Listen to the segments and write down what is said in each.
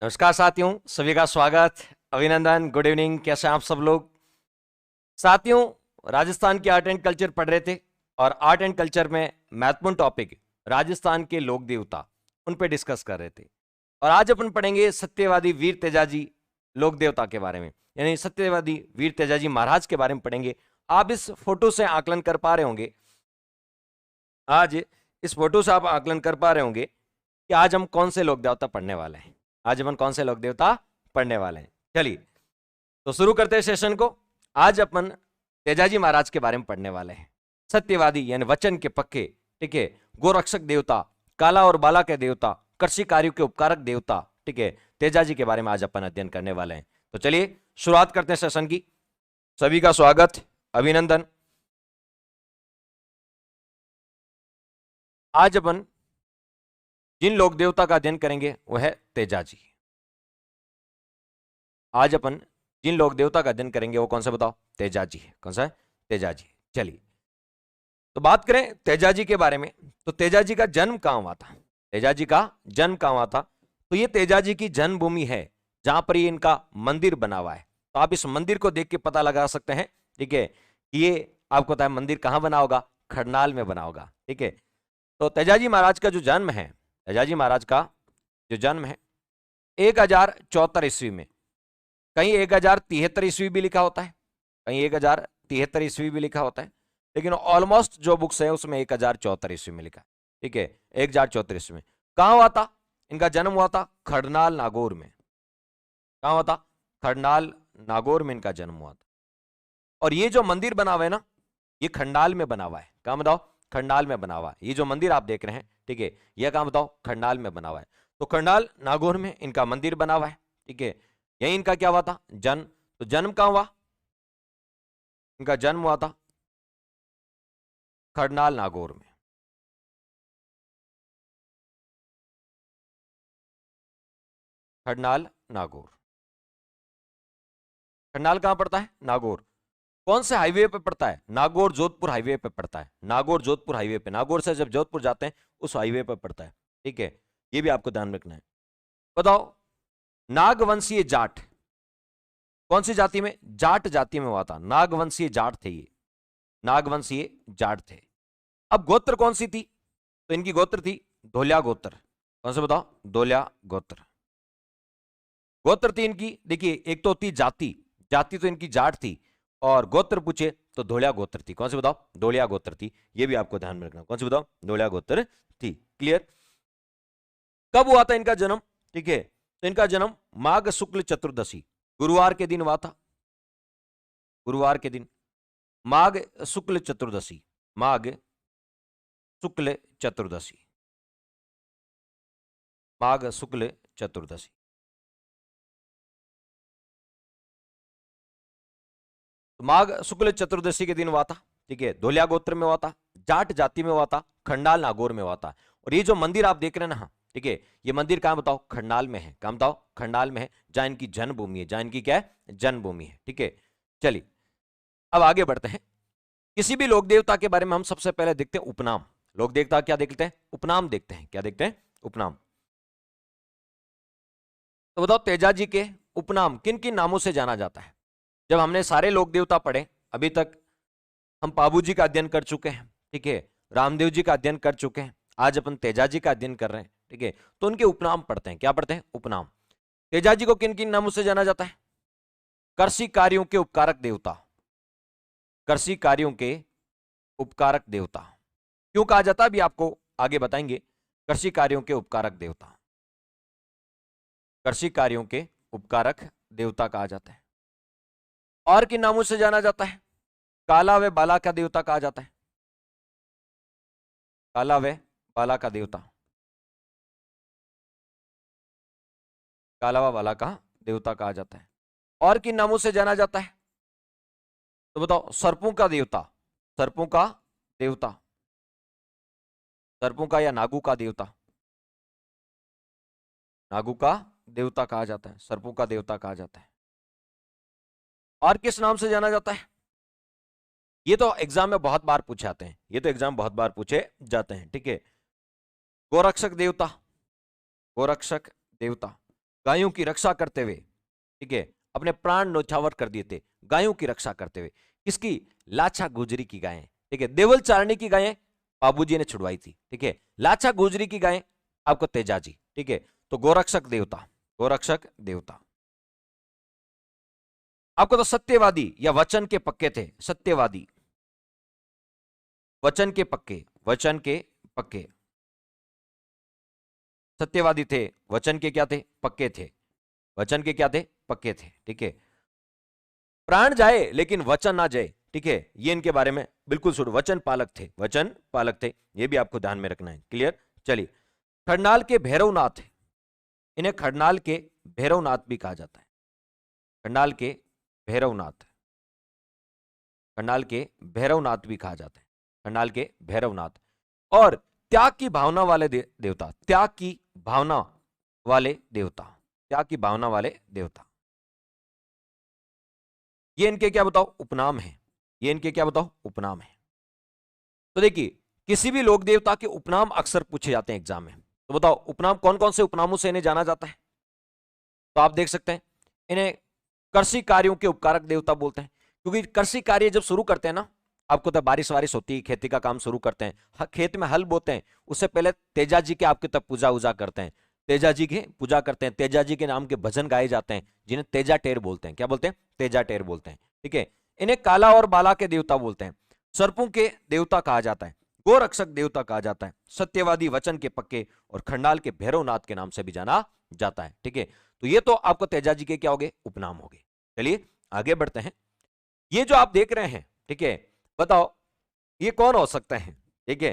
नमस्कार साथियों, सभी का स्वागत, अभिनंदन, गुड इवनिंग। कैसे हैं आप सब लोग? साथियों, राजस्थान के आर्ट एंड कल्चर पढ़ रहे थे और आर्ट एंड कल्चर में महत्वपूर्ण टॉपिक राजस्थान के लोक देवता, उन पे डिस्कस कर रहे थे। और आज अपन पढ़ेंगे सत्यवादी वीर तेजाजी लोक देवता के बारे में, यानी सत्यवादी वीर तेजाजी महाराज के बारे में पढ़ेंगे। आप इस फोटो से आकलन कर पा रहे होंगे, आज इस फोटो से आप आकलन कर पा रहे होंगे कि आज हम कौन से लोक देवता पढ़ने वाले हैं। आज अपन कौन से लोक देवता पढ़ने वाले हैं, चलिए तो शुरू करते हैं सेशन को। आज अपन तेजाजी महाराज के बारे में पढ़ने वाले हैं। सत्यवादी यानी वचन के पक्के, ठीक है, गोरक्षक देवता, काला और बाला के देवता, कृषि कार्यों के उपकारक देवता, ठीक है, तेजाजी के बारे में आज अपन अध्ययन करने वाले हैं। तो चलिए शुरुआत करते हैं सेशन की। सभी का स्वागत, अभिनंदन। आज अपन जिन लोक देवता का अध्ययन करेंगे वह है तेजाजी। आज अपन जिन लोक देवता का अध्ययन करेंगे वो कौन सा बताओ? तेजाजी है। कौन सा है? तेजाजी। चलिए तो बात करें तेजाजी के बारे में, तो तेजाजी का जन्म कहां हुआ था? तेजाजी का जन्म कहां हुआ था? तो ये तेजाजी की जन्मभूमि है, जहां पर ये इनका मंदिर बना हुआ है। तो आप इस मंदिर को देख के पता लगा सकते हैं, ठीक है, ये आपको पता है मंदिर कहां बना होगा? खरनाल में बना होगा, ठीक है। तो तेजाजी महाराज का जो जन्म है, तेजाजी महाराज का जो जन्म है 1074 ईस्वी में, कहीं 1073 ईस्वी भी लिखा होता है, कहीं 1073 ईस्वी भी लिखा होता है, लेकिन ऑलमोस्ट जो बुक्स है उसमें 1074 ईस्वी में लिखा है, ठीक है, 1074 ईस्वी में। कहां हुआ था इनका जन्म? हुआ था खरनाल नागौर में। कहां हुआ था? खरनाल नागौर में इनका जन्म हुआ था। और ये जो मंदिर बना हुआ है ना, ये खंडाल में बना हुआ है। कहां बताओ? खंडाल में बना हुआ है। ये जो मंदिर आप देख रहे हैं, ठीक है, यह कहां बताओ? खंडाल में बना हुआ है। तो खंडाल नागौर में इनका मंदिर बना हुआ है, ठीक है। यही इनका क्या हुआ था? जन्म। तो जन्म कहां हुआ? इनका जन्म हुआ था खरनाल नागौर में। खरनाल नागौर। खरनाल कहां पड़ता है? नागौर। कौन से हाईवे पे पड़ता है? नागौर जोधपुर हाईवे पे पड़ता है। नागौर जोधपुर हाईवे पे, नागौर से जब जोधपुर जाते हैं उस हाईवे पे पड़ता है, ठीक है। ये भी आपको ध्यान रखना है। बताओ, नागवंशीय जाट कौन सी जाति में? जाट जाति में हुआ था। नागवंशीय जाट थे ये, नागवंशीय जाट थे। अब गोत्र कौन सी थी? तो इनकी गोत्र थी धोलिया गोत्र। कौन से बताओ? धोलिया गोत्र। गोत्र थी इनकी, देखिए, एक तो होती जाति, जाति तो इनकी जाट थी, और गोत्र पूछे तो धोलिया गोत्र थी। कौन से बताओ? धोलिया गोत्र थी। ये भी आपको ध्यान में रखना। कौन से बताओ? धोलिया गोत्र थी। क्लियर? कब हुआ था इनका जन्म? ठीक है, तो इनका जन्म माघ शुक्ल चतुर्दशी, गुरुवार के दिन हुआ था। गुरुवार के दिन, माघ शुक्ल चतुर्दशी, माघ शुक्ल चतुर्दशी, माघ शुक्ल चतुर्दशी। तो माघ शुक्ल चतुर्दशी के दिन हुआ था, ठीक है। धोलिया गोत्र में हुआ था, जाट जाति में हुआ था, खंडाल नागौर में हुआ था। और ये जो मंदिर आप देख रहे हैं ना, ठीक है, ये मंदिर कहां बताओ? खंडाल में है। कहां बताओ? खंडाल में है, जहां इनकी जन्मभूमि है, जहां इनकी क्या है? जन्मभूमि है, ठीक है। चलिए अब आगे बढ़ते हैं। किसी भी लोक देवता के बारे में हम सबसे पहले देखते हैं उपनाम। लोक देवता क्या देखते हैं? उपनाम देखते हैं। क्या देखते हैं? उपनाम। तो बताओ, तेजाजी के उपनाम किन किन नामों से जाना जाता है? जब हमने सारे लोक देवता पढ़े, अभी तक हम पाबू जी का अध्ययन कर चुके हैं, ठीक है, रामदेव जी का अध्ययन कर चुके हैं, आज अपन तेजाजी का अध्ययन कर रहे हैं, ठीक है। तो उनके उपनाम पढ़ते हैं। क्या पढ़ते हैं? उपनाम। तेजाजी को किन किन नामों से जाना जाता है? कृषि कार्यों के उपकारक देवता, कृषि कार्यों के उपकारक देवता। क्यों कहा जाता है अभी आपको आगे बताएंगे। कृषि कार्यों के उपकारक देवता, कृषि कार्यों के उपकारक देवता कहा जाता है। और किन नामों से जाना जाता है? काला व बाला का देवता कहा जाता है। काला व बाला का देवता, काला व बाला का देवता कहा जाता है। और किन नामों से जाना जाता है? तो बताओ, सर्पों का देवता, सर्पों का देवता, सर्पों का या नागू का देवता, नागू का देवता कहा जाता है, सर्पों का देवता कहा जाता है। और किस नाम से जाना जाता है? ये तो एग्जाम में बहुत बार पूछे जाते हैं, ये तो एग्जाम में बहुत बार पूछे जाते हैं, ठीक है। गोरक्षक देवता, गोरक्षक देवता। गायों की रक्षा करते हुए, ठीक है, अपने प्राण न्यौछावर कर दिए थे गायों की रक्षा करते हुए। किसकी? लाछा गुजरी की गायें, ठीक है। देवल चारणी की गायें बाबूजी ने छुड़वाई थी, ठीक है। लाछा गुजरी की गायें आपको तेजाजी, ठीक है। तो गोरक्षक देवता, गोरक्षक देवता। आपको तो सत्यवादी या वचन के पक्के थे, सत्यवादी, वचन के पक्के, वचन के पक्के, सत्यवादी थे, वचन के क्या थे? पक्के थे, वचन के क्या थे? पक्के थे, ठीक है। प्राण जाए लेकिन वचन ना जाए, ठीक है, ये इनके बारे में बिल्कुल सुनो, वचन पालक थे, वचन पालक थे, ये भी आपको ध्यान में रखना है, क्लियर। चलिए, खरनाल के भैरवनाथ, इन्हें खरनाल के भैरवनाथ भी कहा जाता है, खरनाल के भैरवनाथ, खरनाल के भैरवनाथ भी कहा जाता है, खरनाल के भैरवनाथ। और त्याग की भावना वाले देवता, त्याग की भावना वाले देवता, त्याग की भावना वाले देवता, ये इनके क्या बताओ? उपनाम है, ये इनके क्या बताओ? उपनाम है। तो देखिए, किसी भी लोक देवता के उपनाम अक्सर पूछे जाते हैं एग्जाम में, तो बताओ उपनाम कौन कौन से उपनामों से इन्हें जाना जाता है? तो आप देख सकते हैं, इन्हें कृषि कार्यों के उपकारक देवता बोलते हैं, क्योंकि कृषि कार्य जब शुरू करते हैं ना, आपको तो बारिश वारिश होती है, खेती का काम शुरू करते हैं, खेत में हल बोते हैं, उससे पहले तेजा जी के आपके तब पूजा उजा करते हैं, तेजा जी की पूजा करते हैं, तेजा जी के नाम के भजन गाए जाते हैं, जिन्हें तेजा टेर बोलते हैं। क्या बोलते हैं? तेजा टेर बोलते हैं, ठीक है। इन्हें काला और बाला के देवता बोलते हैं, सर्पों के देवता कहा जाता है, गोरक्षक देवता कहा जाता है, सत्यवादी, वचन के पक्के और खंडाल के भैरवनाथ के नाम से भी जाना जाता है, ठीक है। तो ये तो आपको तेजा जी के क्या हो गए? उपनाम हो गए। चलिए आगे बढ़ते हैं। ये जो आप देख रहे हैं, ठीक है, बताओ ये कौन हो सकता है? ठीक है,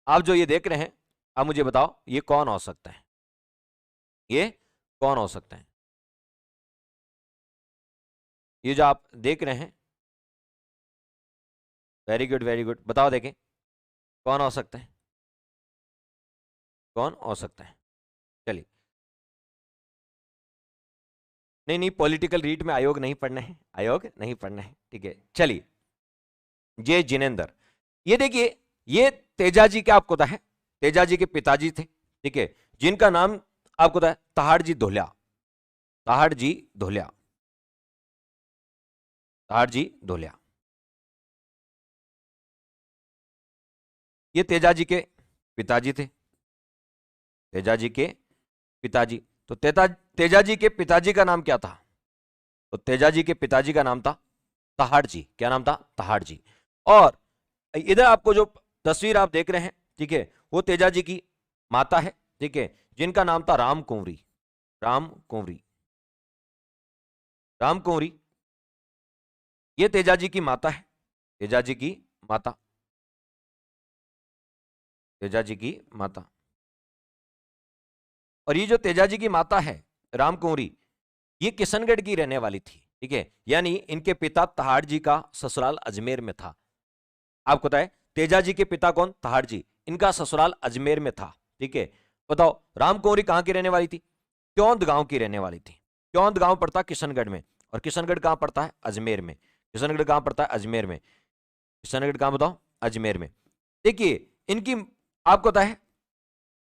आप जो ये देख रहे हैं, आप मुझे बताओ ये कौन हो सकता है? ये कौन हो सकता है? ये जो आप देख रहे हैं, वेरी गुड वेरी गुड, बताओ देखें कौन हो सकता है, कौन हो सकता है? चलिए, नहीं नहीं, पॉलिटिकल रीट में आयोग नहीं पढ़ना है, आयोग नहीं पढ़ना है, ठीक है। चलिए, जे जिनेंद्र, ये देखिए, ये तेजा जी क्या आपको पता है? तेजा जी के पिताजी थे, ठीक है, जिनका नाम आपको पता है तहाड़ जी धोलिया, तहाड़ जी धोलिया, तहाड़ जी धोलिया, ये तेजा जी के पिताजी थे, तेजा जी के पिताजी। तो तेजा जी के पिताजी का नाम क्या था? तो तेजा जी के पिताजी का नाम था तहाड़ जी। क्या नाम था? तहाड़ जी। और इधर आपको जो तस्वीर आप देख रहे हैं, ठीक है, वो तेजा जी की माता है, ठीक है, जिनका नाम था राम कुंवरी, राम कुंवरी, राम कुंवरी, ये तेजा जी की माता है, तेजा जी की माता, तेजा जी की माता। और ये जो तेजा जी की माता है राम कुंवरी, ये किशनगढ़ की रहने वाली थी, ठीक है, यानी इनके पिता तहाड़ जी का ससुराल अजमेर में था। आपको पता है तेजा जी के पिता कौन? तहाड़ जी, इनका ससुराल अजमेर में था, ठीक है। बताओ राम कुंवरी कहां की रहने वाली थी? त्योंद गांव की रहने वाली थी। त्योंद गांव पड़ता है किशनगढ़ में, और किशनगढ़ कहां पड़ता है? अजमेर में। किशनगढ़ कहां पड़ता है? अजमेर में। किशनगढ़ कहां बताओ? अजमेर में। देखिए, इनकी आपको पता है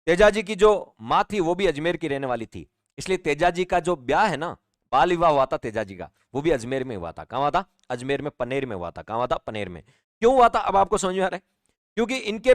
तेजा जी की जो माँ थी वो भी अजमेर की रहने वाली थी, इसलिए तेजा जी का जो ब्याह है ना, बाल विवाह हुआ था तेजा जी का, वो भी अजमेर में हुआ था। कहां हुआ था? अजमेर में, पनेर में हुआ था। कहां हुआ था? पनेर में। क्यों हुआ था अब आपको समझ में आ रहा है? क्योंकि इनके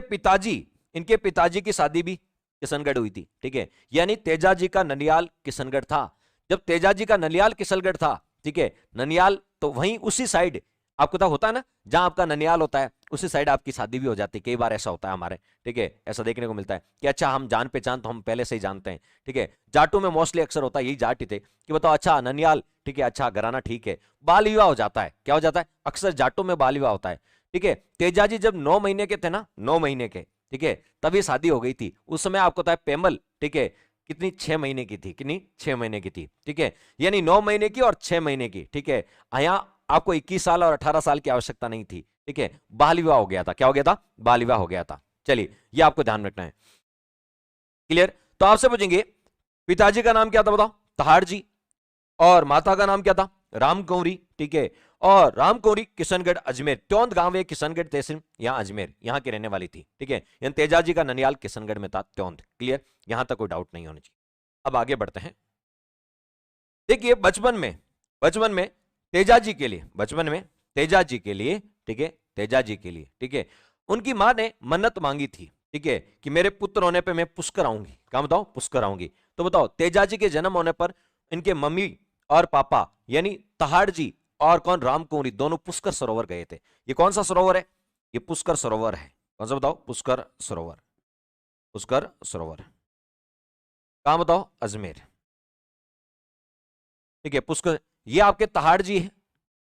पिताजी की शादी भी किशनगढ़ हुई थी, ठीक है, यानी तेजा जी का ननियाल किशनगढ़ था। जब तेजा जी का ननियाल किशनगढ़ था, ठीक है, ननियाल, तो वहीं उसी साइड आपको तो होता है ना, जहां आपका ननियाल होता है उसी साइड आपकी शादी भी हो जाती है। कई बार ऐसा होता है हमारे, ठीक है, ऐसा देखने को मिलता है कि अच्छा हम जान पहचान तो हम पहले से ही जानते हैं, ठीक है। जाटों में मोस्टली अक्सर होता है, यही जाट ही थे कि बताओ अच्छा ननियाल, ठीक है, अच्छा घराना, ठीक है, बाल विवाह हो जाता है। क्या हो जाता है? अक्सर जाटों में बाल विवाह होता है, ठीक है। तेजा जी जब 9 महीने के थे ना, 9 महीने के, ठीक है, तभी शादी हो गई थी। उस समय आपको पता है पेमल, ठीक है, कितनी? 6 महीने की थी। कितनी? 6 महीने की थी, ठीक है, यानी 9 महीने की और 6 महीने की, ठीक है। यहाँ आपको 21 साल और 18 साल की आवश्यकता नहीं थी, ठीक है, बाल विवाह हो गया था। क्या हो गया था? बाल विवाह हो गया था। चलिए, ये आपको ध्यान रखना है, क्लियर। तो आपसे पूछेंगे पिताजी का नाम क्या था, बताओ? तहाड़ जी। और माता का नाम क्या था? राम कुंवरी, ठीक है। और राम कुंवरी किशनगढ़ अजमेर, त्योंद गांव है, किशनगढ़ तहसील, यहां अजमेर, यहां की रहने वाली थी, ठीक है। यानी तेजा जी का ननियाल किशनगढ़ में था, त्योंद। क्लियर, यहां तक कोई डाउट नहीं होनी चाहिए। अब आगे बढ़ते हैं। देखिए बचपन में तेजा जी के लिए, बचपन में तेजा जी के लिए, ठीक है, तेजा जी के लिए, ठीक है, उनकी मां ने मन्नत मांगी थी, ठीक है, कि मेरे पुत्र होने पे मैं पुष्कर आऊंगी। क्या बताओ? पुष्कर आऊंगी। तो बताओ तेजा जी के जन्म होने पर इनके मम्मी और पापा यानी तहाड़ जी और कौन, राम कुंवरी, दोनों पुष्कर सरोवर गए थे। ये कौन सा सरोवर है? ये पुष्कर सरोवर है। कौन सा बताओ? पुष्कर सरोवर। पुष्कर सरोवर कहां बताओ? अजमेर। ठीक है, पुष्कर, ये आपके तहाड़ जी है,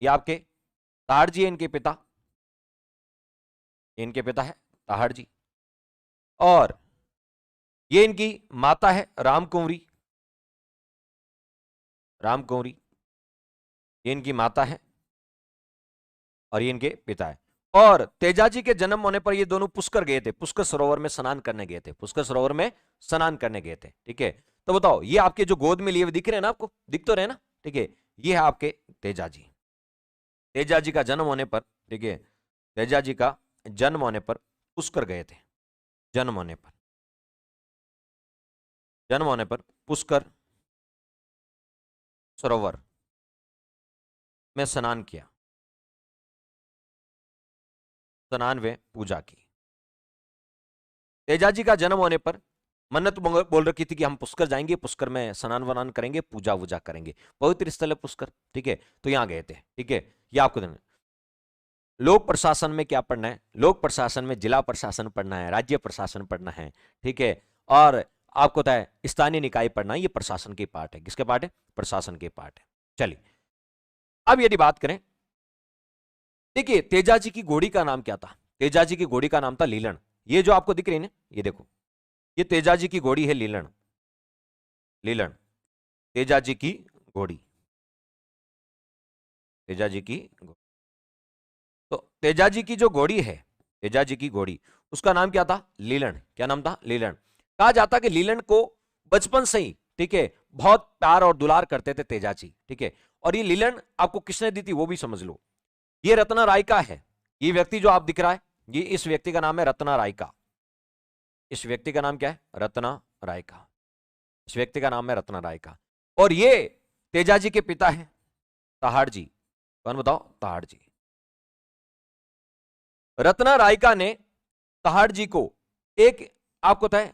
ये आपके तहाड़ जी है, इनके पिता, इनके पिता है तहाड़ जी। और ये इनकी माता है राम कुंवरी, राम कुंवरी, ये इनकी माता है और ये इनके पिता है। और तेजाजी के जन्म होने पर ये दोनों पुष्कर गए थे, पुष्कर सरोवर में स्नान करने गए थे, पुष्कर सरोवर में स्नान करने गए थे। ठीक है, तो बताओ ये आपके जो गोद में लिए हुए दिख रहे हैं ना, आपको दिख तो रहे ना, ठीक है, ये है आपके तेजाजी। तेजाजी का जन्म होने पर, ठीक है, तेजाजी का जन्म होने पर पुष्कर गए थे, जन्म होने पर, जन्म होने पर पुष्कर सरोवर में स्नान किया, स्नान व पूजा की। तेजाजी का जन्म होने पर मन्नत बोल रखी थी कि हम पुष्कर जाएंगे, पुष्कर में स्नान वनान करेंगे, पूजा वूजा करेंगे, पवित्र स्थल है पुष्कर। ठीक है, तो यहां गए थे। ठीक है, ये आपको देना। लोक प्रशासन में क्या पढ़ना है? लोक प्रशासन में जिला प्रशासन पढ़ना है, राज्य प्रशासन पढ़ना है। ठीक है, और आपको पता है स्थानीय निकाय पढ़ना है, ये प्रशासन के पार्ट है। किसके पार्ट है? प्रशासन के पार्ट है। चलिए अब यदि बात करें, देखिए तेजाजी की घोड़ी का नाम क्या था? तेजाजी की घोड़ी का नाम था लीलन। ये जो आपको दिख रही है ना, ये देखो, ये तेजाजी की घोड़ी है लीलन, लीलन, तेजाजी की घोड़ी, तेजाजी की घोड़ी। तो तेजाजी की जो घोड़ी है, तेजाजी की घोड़ी, उसका नाम क्या था? लीलन। क्या नाम था? लीलन। कहा जाता कि लीलन को बचपन से ही, ठीक है, बहुत प्यार और दुलार करते थे तेजाजी। ठीक है, और ये लीलन आपको किसने दी थी वो भी समझ लो। ये रत्ना राय का है, ये व्यक्ति जो आप दिख रहा है, ये इस व्यक्ति का नाम है रत्ना राय का। इस व्यक्ति का नाम क्या है? रत्ना राय का। इस व्यक्ति का नाम है रत्ना राय का। और ये तेजाजी के पिता है तहाड़ जी। कौन बताओ? तहाड़ जी। रत्ना रायका ने तहाड़ जी को एक, आपको पता है,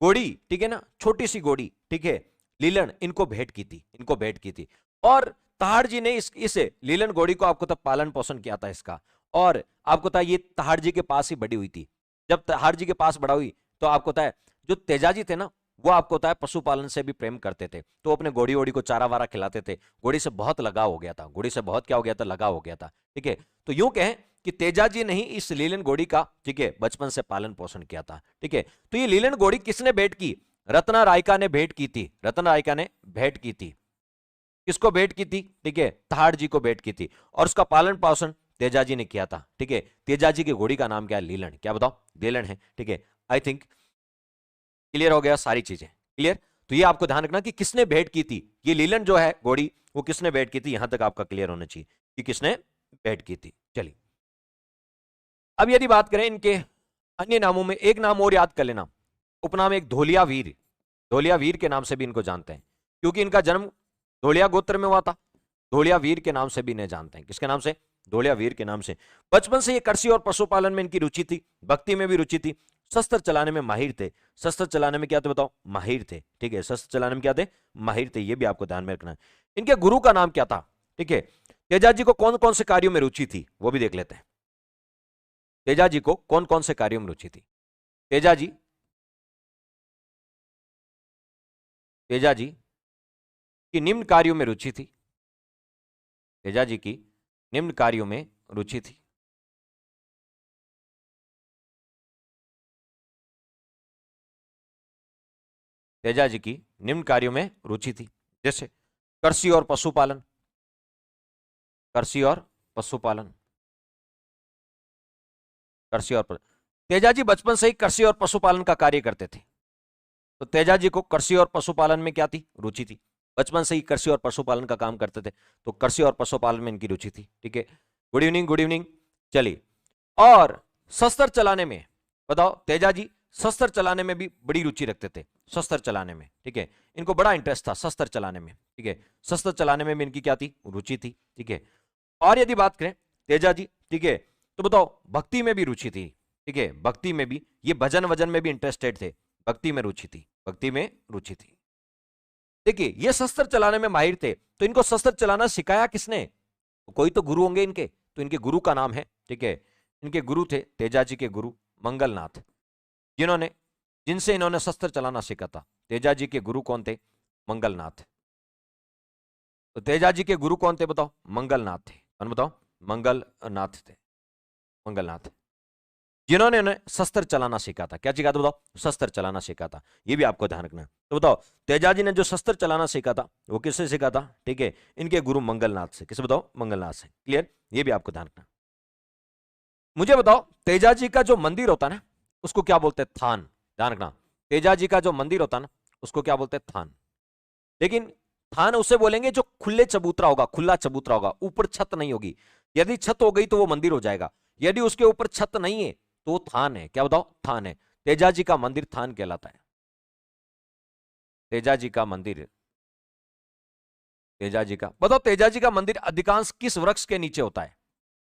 घोड़ी, ठीक है ना, छोटी सी घोड़ी, ठीक है, लीलन, इनको भेंट की थी, इनको भेंट की थी। और तहाड़ जी ने इस लीलन घोड़ी को, आपको तब पालन पोषण किया था इसका। और आपको पता है ये तहाड़ जी के पास ही बड़ी हुई थी। जब तहाड़ जी के पास बड़ा हुई तो आपको पता है जो तेजाजी थे ना, वो आपको पता है पशुपालन से भी प्रेम करते थे, तो अपने घोड़ी वोड़ी को चारा वारा खिलाते थे। घोड़ी से बहुत लगाव हो गया था, घोड़ी से बहुत क्या हो गया था? लगाव हो गया था। ठीक है, तो यूं कहें कि तेजाजी ने ही इस लीलन घोड़ी का, ठीक है, बचपन से पालन पोषण किया था। ठीक है, तो ये लीलन घोड़ी किसने भेंट की? रत्ना रायका ने भेंट की थी, रत्ना रायका ने भेंट की थी। किसको भेंट की थी? ठीक है, तहाड़ जी को भेंट की थी, और उसका पालन पोषण तेजाजी ने किया था। ठीक है, तेजाजी की घोड़ी का नाम क्या है? लीलन। क्या बताओ? लीलन है। ठीक है, आई थिंक क्लियर हो गया, सारी चीजें क्लियर। तो ये आपको ध्यान रखना कि किसने भेंट की थी, ये लीलन जो है घोड़ी, वो किसने भेंट की थी, यहां तक आपका क्लियर होना चाहिए कि किसने भेंट की थी। चलिए अब यदि बात करें इनके अन्य नामों में, एक नाम और याद कर लेना, उपनाम एक धोलिया वीर, धोलिया वीर के नाम से भी इनको जानते हैं, क्योंकि इनका जन्म धोलिया गोत्र में हुआ था। धोलिया वीर के नाम से भी इन्हें जानते हैं। किसके नाम से? धोलिया वीर के नाम से। बचपन से ये कृषि और पशुपालन में इनकी रुचि थी, भक्ति में भी रुचि थी, शस्त्र चलाने में माहिर थे। शस्त्र चलाने में क्या थे बताओ? माहिर थे। ठीक है, शस्त्र चलाने में क्या थे? माहिर थे, ये भी आपको ध्यान में रखना है। इनके गुरु का नाम क्या था? ठीक है, तेजाजी को कौन कौन से कार्यों में रुचि थी वो भी देख लेते हैं। तेजाजी को कौन कौन से कार्यों में रुचि थी? तेजाजी, तेजाजी की निम्न कार्यों में रुचि थी, तेजाजी की निम्न कार्यों में रुचि थी। तेजाजी की निम्न कार्यों में रुचि थी, जैसे कृषि और पशुपालन, कृषि और पशुपालन, कृषि और तेजाजी बचपन से ही कृषि और पशुपालन का कार्य करते थे। तो तेजाजी को कृषि और पशुपालन में क्या थी? रुचि थी। बचपन से ही कृषि और पशुपालन का काम करते थे, तो कृषि और पशुपालन में इनकी रुचि थी। ठीक है, गुड इवनिंग, गुड इवनिंग। चलिए, और शस्त्र चलाने में बताओ, तेजाजी शस्त्र चलाने में भी बड़ी रुचि रखते थे, शस्त्र चलाने में, ठीक है, इनको बड़ा इंटरेस्ट था शस्त्र चलाने में, ठीक है, शस्त्र चलाने में भी इनकी क्या थी, रुचि थी, ठीक है। और यदि बात करें तेजाजी, ठीक है, तो बताओ भक्ति में भी रुचि थी, ठीक है, भक्ति में भी, ये भजन वजन में भी इंटरेस्टेड थे, भक्ति में रुचि थी, भक्ति में रुचि थी। देखिए ये शस्त्र चलाने में माहिर थे, तो इनको शस्त्र चलाना सिखाया किसने, कोई तो गुरु होंगे इनके, तो इनके गुरु का नाम है, ठीक है, इनके गुरु थे तेजाजी के गुरु मंगलनाथ, जिनसे इन्होंने शस्त्र चलाना सीखा था। तेजाजी के गुरु कौन थे, मंगलनाथ। तो तेजाजी के गुरु कौन थे बताओ, मंगलनाथ थे, कौन बताओ, मंगलनाथ थे, मंगलनाथ, जिन्होंने उन्हें शस्त्र चलाना सीखा था। क्या सीखा था बताओ, शस्त्र चलाना सीखा था, ये भी आपको ध्यान रखना है। तो बताओ तेजाजी ने जो शस्त्र चलाना सीखा था वो किससे सीखा था, ठीक है, इनके गुरु मंगलनाथ से। किसे बताओ, मंगलनाथ से। क्लियर, ये भी आपको ध्यान रखना। मुझे बताओ तेजाजी का जो मंदिर होता है ना उसको क्या बोलते हैं, थान। ध्यान रखना, तेजाजी का जो मंदिर होता है ना उसको क्या बोलते हैं, थान। लेकिन थान उसे बोलेंगे जो खुले चबूतरा होगा, खुला चबूतरा होगा, ऊपर छत नहीं होगी। यदि छत हो गई तो वो मंदिर हो जाएगा, यदि उसके ऊपर छत नहीं है तो वो थान है। क्या बताओ, थान है। तेजाजी का मंदिर थान कहलाता है। तेजाजी का मंदिर, तेजाजी का बताओ, तेजाजी का मंदिर अधिकांश किस वृक्ष के नीचे होता है,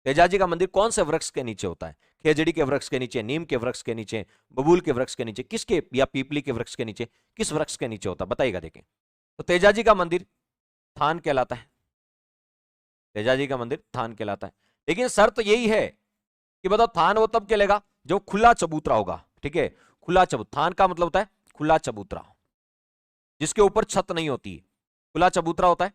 तेजाजी का मंदिर कौन से वृक्ष के नीचे होता है, खेजड़ी के वृक्ष के नीचे, नीम के वृक्ष के नीचे, बबूल के वृक्ष के नीचे, किसके, या पीपली के वृक्ष के नीचे, किस वृक्ष के नीचे होता है बताइएगा। देखें तो तेजाजी का मंदिर थान कहलाता है, तेजाजी का मंदिर थान कहलाता है। लेकिन शर्त यही है कि बताओ थान वो तब कहलेगा जो खुला चबूतरा होगा, ठीक है, खुला चबूतरा। थान का मतलब होता है खुला चबूतरा, जिसके ऊपर छत नहीं होती है। खुला चबूतरा होता है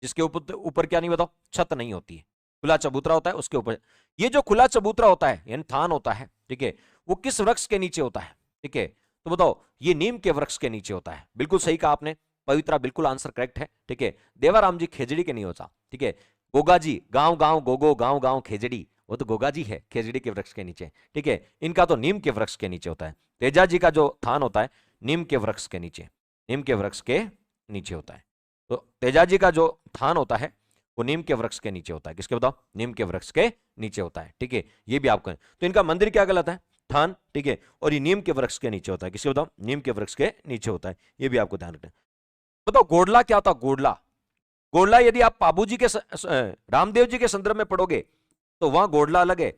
जिसके ऊपर क्या नहीं, बताओ, छत नहीं होती है। खुला चबूतरा होता है उसके ऊपर। ये जो खुला चबूतरा होता है यानी थान होता है, ठीक है, वो किस वृक्ष के नीचे होता है, ठीक है, तो बताओ ये नीम के वृक्ष के नीचे होता है। बिल्कुल सही कहा आपने, पवित्रा बिल्कुल आंसर करेक्ट है, ठीक है। देवाराम जी खेजड़ी के नहीं होता, ठीक है। गोगा जी, गांव गांव गोगो, गांव गांव खेजड़ी, वो तो गोगा जी है खेजड़ी के वृक्ष के नीचे, ठीक है। इनका तो नीम के वृक्ष के नीचे होता है। तेजाजी का जो थान होता है नीम के वृक्ष के नीचे, नीम के वृक्ष के नीचे होता है। तो तेजाजी का जो थान होता है वो नीम के वृक्ष के नीचे होता है। किसके बताओ, नीम के वृक्ष के नीचे होता है, ठीक है। ये भी आपको, तो इनका मंदिर क्या कहलाता है, थान, ठीक है, और ये नीम के वृक्ष के नीचे होता है। किसके बताओ, नीम के वृक्ष के नीचे होता है। ये भी आपको ध्यान रखना है। बताओ गोडला क्या होता, गोडला। गोडला यदि आप बाबूजी के रामदेव जी के संदर्भ में पढ़ोगे तो वहां गोडला अलग है।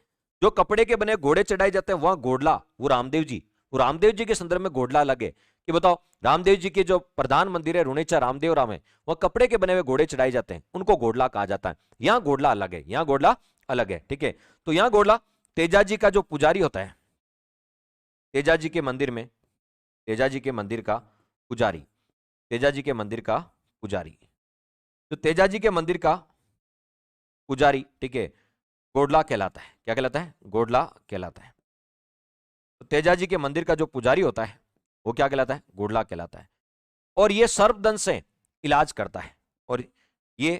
जो कपड़े के बने घोड़े चढ़ाए जाते हैं वहां गोडला, वो रामदेव जी के संदर्भ में गोडला अलग है। कि बताओ रामदेव जी के जो प्रधान मंदिर है रुणेचा रामदेव राम है, वह कपड़े के बने हुए घोड़े चढ़ाए जाते हैं, उनको गोडला कहा जाता है। यहां गोडला अलग है, यहां गोडला अलग है, ठीक है। तो यहां गोडला तेजाजी का जो पुजारी होता है, तेजाजी के मंदिर में, तेजाजी के मंदिर का पुजारी, तेजाजी के मंदिर का पुजारी, तो तेजाजी के मंदिर का पुजारी, ठीक है, गोडला कहलाता है। क्या कहलाता है, गोडला कहलाता है। तो तेजाजी के मंदिर का जो पुजारी होता है वो क्या कहलाता है, गोडला कहलाता है। और ये सर्पदंश से इलाज करता है, और ये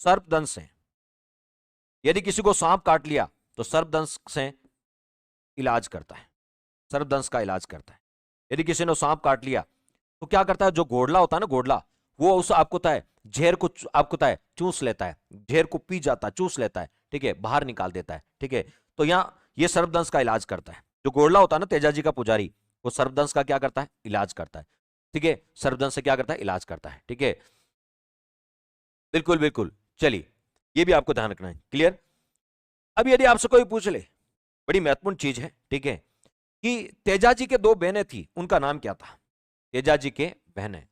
सर्पदंश से, यदि किसी को सांप काट लिया तो सर्पदंश से इलाज करता है, सर्पदंश का इलाज करता है। यदि किसी ने सांप काट लिया तो क्या करता है, जो गोडला होता है ना, गोडला, वो उस आपको होता है झेर को, आपको होता है चूस लेता है, झेर को पी जाता है, चूस लेता है, ठीक है, बाहर निकाल देता है, ठीक है। तो यहाँ ये सर्पदंश का इलाज करता है। जो गोडला होता है ना तेजाजी का पुजारी, वो सर्पदंश का क्या करता है, इलाज करता है, ठीक है। सर्पदंश से क्या करता है, इलाज करता है, ठीक है। बिल्कुल बिल्कुल, चलिए ये भी आपको ध्यान रखना है। क्लियर। अब यदि आपसे कोई पूछ ले, बड़ी महत्वपूर्ण चीज है, ठीक है, कि तेजाजी के दो बहनें थी, उनका नाम क्या था, तेजाजी के बहनें,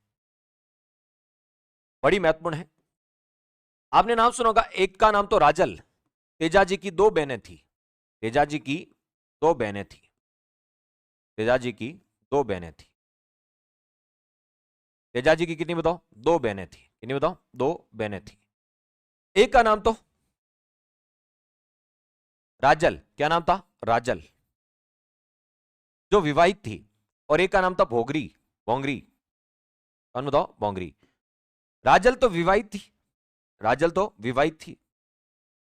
बड़ी महत्वपूर्ण है। आपने नाम सुना होगा, एक का नाम तो राजल, तेजाजी की दो बहनें थी, तेजाजी की दो बहनें थी, तेजाजी की दो बहनें थी। तेजाजी की कितनी बताओ, दो बहनें थी। कितनी बताओ, दो बहनें थी। एक का नाम तो राजल, क्या नाम था, राजल, जो विवाहित थी, और एक का नाम था भोगरी, भोंगरी, कौन बताओ, भोंगरी। राजल तो विवाहित थी, राजल तो विवाहित थी,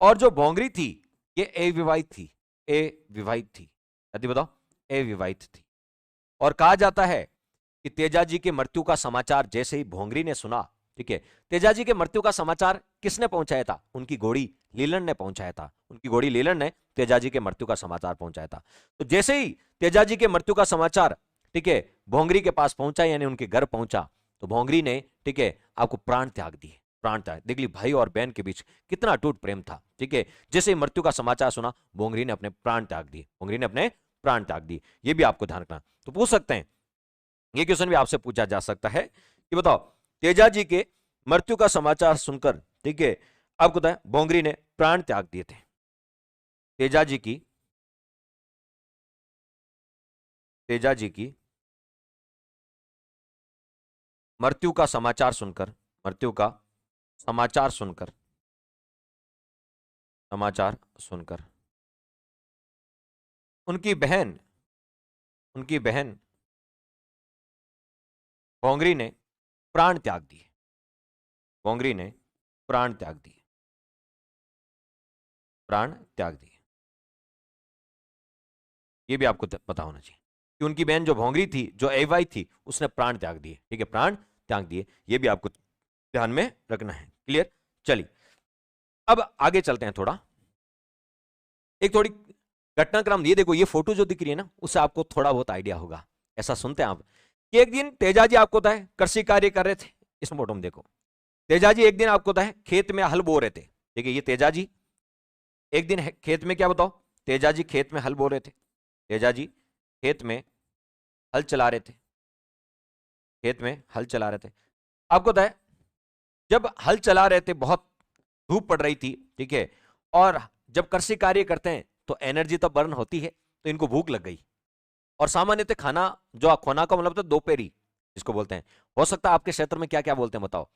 और जो भोंगरी थी ये अविवाहित थी, अविवाहित थी। यदि बताओ, अविवाहित थी। और कहा जाता है कि तेजाजी के मृत्यु का समाचार जैसे ही भोंगरी ने सुना ठीक है। तेजाजी के मृत्यु का समाचार किसने पहुंचाया था? उनकी घोड़ी लीलन ने पहुंचाया था। उनकी घोड़ी लीलन ने तेजाजी के मृत्यु का समाचार पहुंचाया था। तो जैसे ही तेजाजी के मृत्यु का समाचार, ठीक है, भोंगरी के पास पहुंचा, यानी उनके घर पहुंचा, तो भोंगरी ने, ठीक है, आपको प्राण त्याग दिए। प्राण त्याग, देख ली भाई और बहन के बीच कितना अटूट प्रेम था। ठीक है, जैसे ही मृत्यु का समाचार सुना, भोंगरी ने अपने प्राण त्याग दिए। भोंगरी ने अपने प्राण त्याग दिए, ये भी आपको ध्यान रखना। तो पूछ सकते हैं, ये क्वेश्चन भी आपसे पूछा जा सकता है कि बताओ, तेजाजी के मृत्यु का समाचार सुनकर, ठीक है, आपको बताएं भोंगरी ने प्राण त्याग दिए थे। तेजाजी की मृत्यु का समाचार सुनकर, मृत्यु का समाचार सुनकर उनकी बहन भोंगरी ने प्राण त्याग दिए। भोंगरी ने प्राण त्याग दिए। प्राण त्याग दिए, ये भी आपको पता होना चाहिए कि उनकी बहन जो भोंगरी थी, जो एवाई थी, उसने प्राण त्याग दिए। ठीक है, प्राण त्याग दिए, ये भी आपको ध्यान में रखना है। क्लियर? चलिए अब आगे चलते हैं थोड़ा, एक थोड़ी घटनाक्रम। ये देखो, ये फोटो जो दिख रही है ना, उससे आपको थोड़ा बहुत आइडिया होगा। ऐसा सुनते हैं आप कि एक दिन तेजाजी आपको होता है कृषि कार्य कर रहे थे। इस फोटो में देखो, तेजाजी एक दिन आपको होता है खेत में हल बो रहे थे। ठीक है, ये तेजाजी एक दिन खेत में, क्या बताओ, तेजाजी खेत में हल बो रहे थे। तेजाजी खेत में हल चला रहे थे। खेत में हल चला रहे थे। आपको होता है जब हल चला रहे थे, बहुत धूप पड़ रही थी। ठीक है, और जब कृषि कार्य करते हैं तो एनर्जी तो बर्न होती है, तो इनको भूख लग गई। और सामान्यतः खाना, जो खाना का मतलब तो दोपहरी जिसको बोलते हैं, हो सकता है आपके क्षेत्र में क्या क्या बोलते हैं बताओ।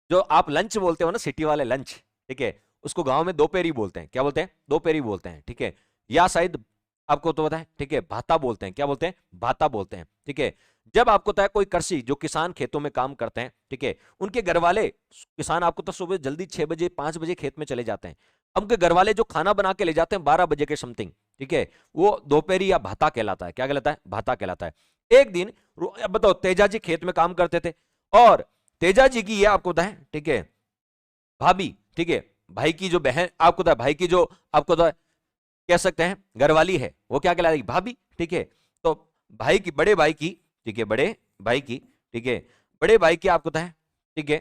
जो आप लंच बोलते हो ना, सिटी वाले लंच, ठीक है, उसको गांव में दोपहरी बोलते हैं। क्या बोलते हैं? दोपहरी बोलते हैं। ठीक है, या शायद आपको तो पता है, ठीक है, भाता बोलते हैं। क्या बोलते हैं? भाता बोलते हैं। ठीक है, जब आपको पता है कोई कृषि, जो किसान खेतों में काम करते हैं, ठीक है, उनके घर वाले किसान, आपको तो सुबह जल्दी 6 बजे 5 बजे खेत में चले जाते हैं। अब उनके घर वाले जो खाना बना के ले जाते हैं 12 बजे के समथिंग, ठीक है, वो दोपहरी या भाता कहलाता है। क्या कहलाता है? भाता कहलाता है। एक दिन बताओ, तेजाजी खेत में काम करते थे, और तेजाजी की, ये आपको पता है, ठीक है, भाभी, ठीक है, भाई की जो बहन, आपको पता है भाई की जो, आपको पता है, कह सकते हैं घरवाली है, वो क्या कहलाएगी? भाभी। ठीक है, तो भाई की, बड़े भाई की, ठीक है, बड़े भाई की, ठीक है, बड़े भाई की आपको पता है, ठीक है,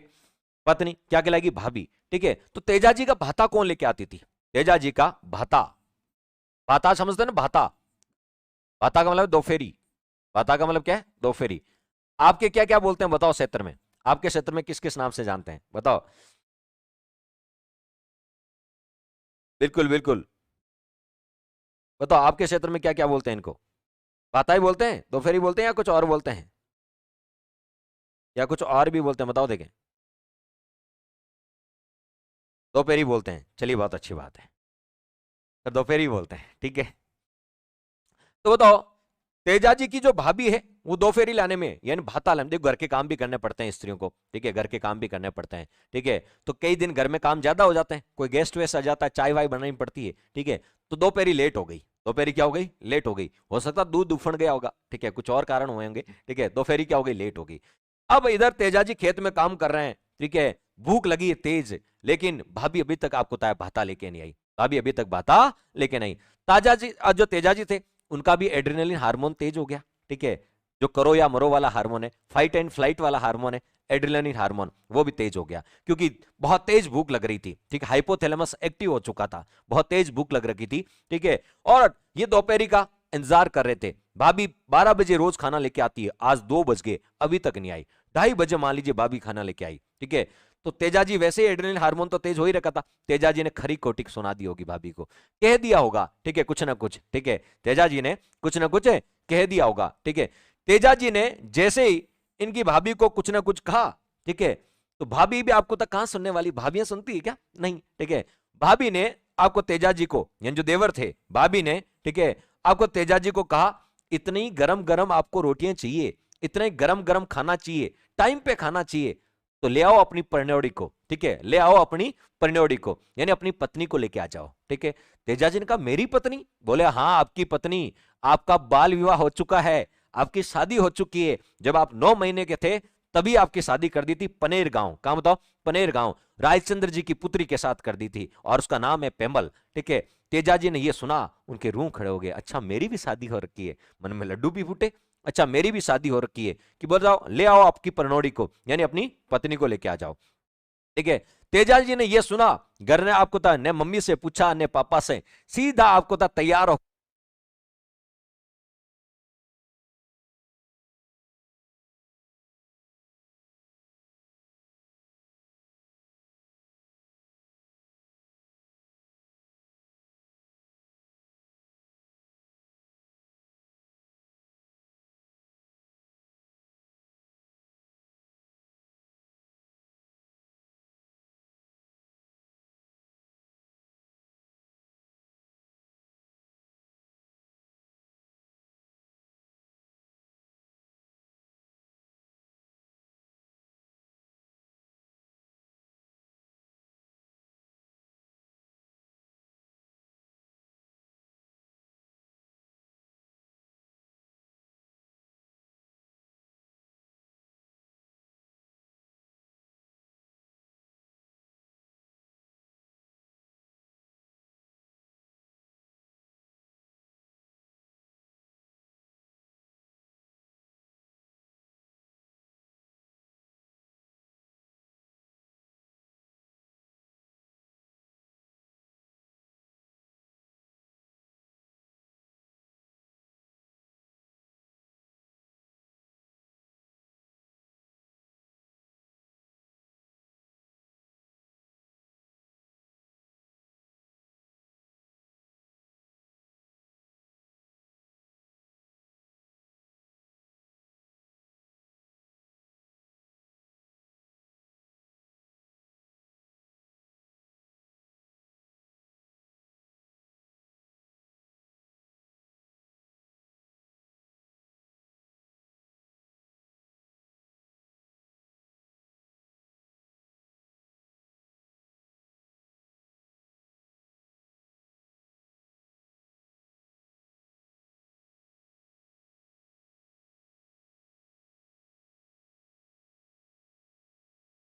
पत्नी क्या कहलाएगी? भाभी। ठीक है, तो तेजाजी का भाता कौन लेके आती थी? तेजाजी का भाता। भाता समझते हैं ना? भाता, भाता का मतलब दोफेरी। भाता का मतलब क्या है? दोफेरी। आपके क्या क्या बोलते हैं बताओ क्षेत्र में? आपके क्षेत्र में किस किस नाम से जानते हैं बताओ? बिल्कुल बिल्कुल, बताओ आपके क्षेत्र में क्या क्या बोलते हैं इनको? भाता ही बोलते हैं, दोफेरी बोलते हैं, या कुछ और बोलते हैं? या कुछ और भी बोलते हैं? बताओ देखें। दोपहरी बोलते हैं, चलिए बहुत अच्छी बात है, तो दोपहरी बोलते हैं। ठीक है, तो बताओ, तेजाजी की जो भाभी है, वो दोपहरी लाने में, यानी भाता लाने, देखो घर के काम भी करने पड़ते हैं स्त्रियों को। ठीक है, घर के काम भी करने पड़ते हैं। ठीक है, तो कई दिन घर में काम ज्यादा हो जाते हैं, कोई गेस्ट वेस्ट आ जाता है, चाय वाय बनानी पड़ती है। ठीक है, तो दोपहरी लेट हो गई। दोपहरी क्या हो गई? लेट हो गई। हो सकता है दूध उफड़ गया होगा, ठीक है, कुछ और कारण हुए होंगे। ठीक है, दोपहरी क्या हो गई? लेट हो गई। अब इधर तेजाजी खेत में काम कर रहे हैं, ठीक है, भूख लगी है तेज, लेकिन भाभी अभी तक आपको ताया भाता लेके नहीं आई। भाभी अभी तक भाता लेके नहीं। ताजाजी, जो तेजाजी थे, उनका भी एड्रेनलिन हार्मोन तेज हो गया। ठीक है, जो करो या मरो वाला हार्मोन है, फाइट एंड फ्लाइट वाला हार्मोन है, एड्रेनलिन हार्मोन, वो भी तेज हो गया, क्योंकि बहुत तेज भूख लग रही थी। ठीक है, हाइपोथैलेमस एक्टिव हो चुका था, बहुत तेज भूख लग रही थी। ठीक है, और ये दोपहरी का इंतजार कर रहे थे। भाभी 12 बजे रोज खाना लेके आती है, आज 2 बज गए, अभी तक नहीं आई। 2:30 बजे मान लीजिए भाभी खाना लेके आई। ठीक है, तो तेजाजी वैसे ही एड्रेनलिन हार्मोन तो तेज हो ही रखा था, तेजाजी ने खरी कोटिक सुना दी होगी भाभी को, कह दिया होगा, ठीक है, कुछ ना कुछ। ठीक है, तेजाजी ने कुछ ना कुछ कह दिया होगा। ठीक है, तेजाजी ने जैसे ही इनकी भाभी को कुछ ना कुछ कहा, ठीक है, तो भाभी भी आपको तक कहां सुनने वाली, भाभियां सुनती है क्या? नहीं। ठीक है, भाभी ने आपको तेजाजी को, यानी जो देवर थे, भाभी ने, ठीक है, आपको तेजाजी को कहा, इतनी गरम गरम आपको रोटियां चाहिए, इतने गरम गरम खाना चाहिए, टाइम पे खाना चाहिए, तो ले आओ अपनी परिणोड़ी को। ठीक है, ले आओ अपनी परिणोड़ी को, यानी अपनी पत्नी को लेके आ जाओ। ठीक है, तेजाजी ने कहा मेरी पत्नी? बोले हाँ, आपकी पत्नी, आपका बाल विवाह हो चुका है, आपकी शादी हो चुकी है। जब आप 9 महीने के थे तभी आपकी शादी कर दी थी पनेर गांव, कहां बताओ, पनेर गांव, रायचंद्र जी की पुत्री के साथ कर दी थी, और उसका नाम है पेमल। ठीक है, तेजाजी ने यह सुना, उनके रूह खड़े हो गए, अच्छा मेरी भी शादी हो रखी है, मन में लड्डू भी फूटे, अच्छा मेरी भी शादी हो रखी है, कि बोल जाओ ले आओ आपकी परनोड़ी को, यानी अपनी पत्नी को लेके आ जाओ। ठीक है, तेजाजी ने यह सुना, घर ने आपको था ने मम्मी से पूछा ने पापा से, सीधा आपको था तैयार हो।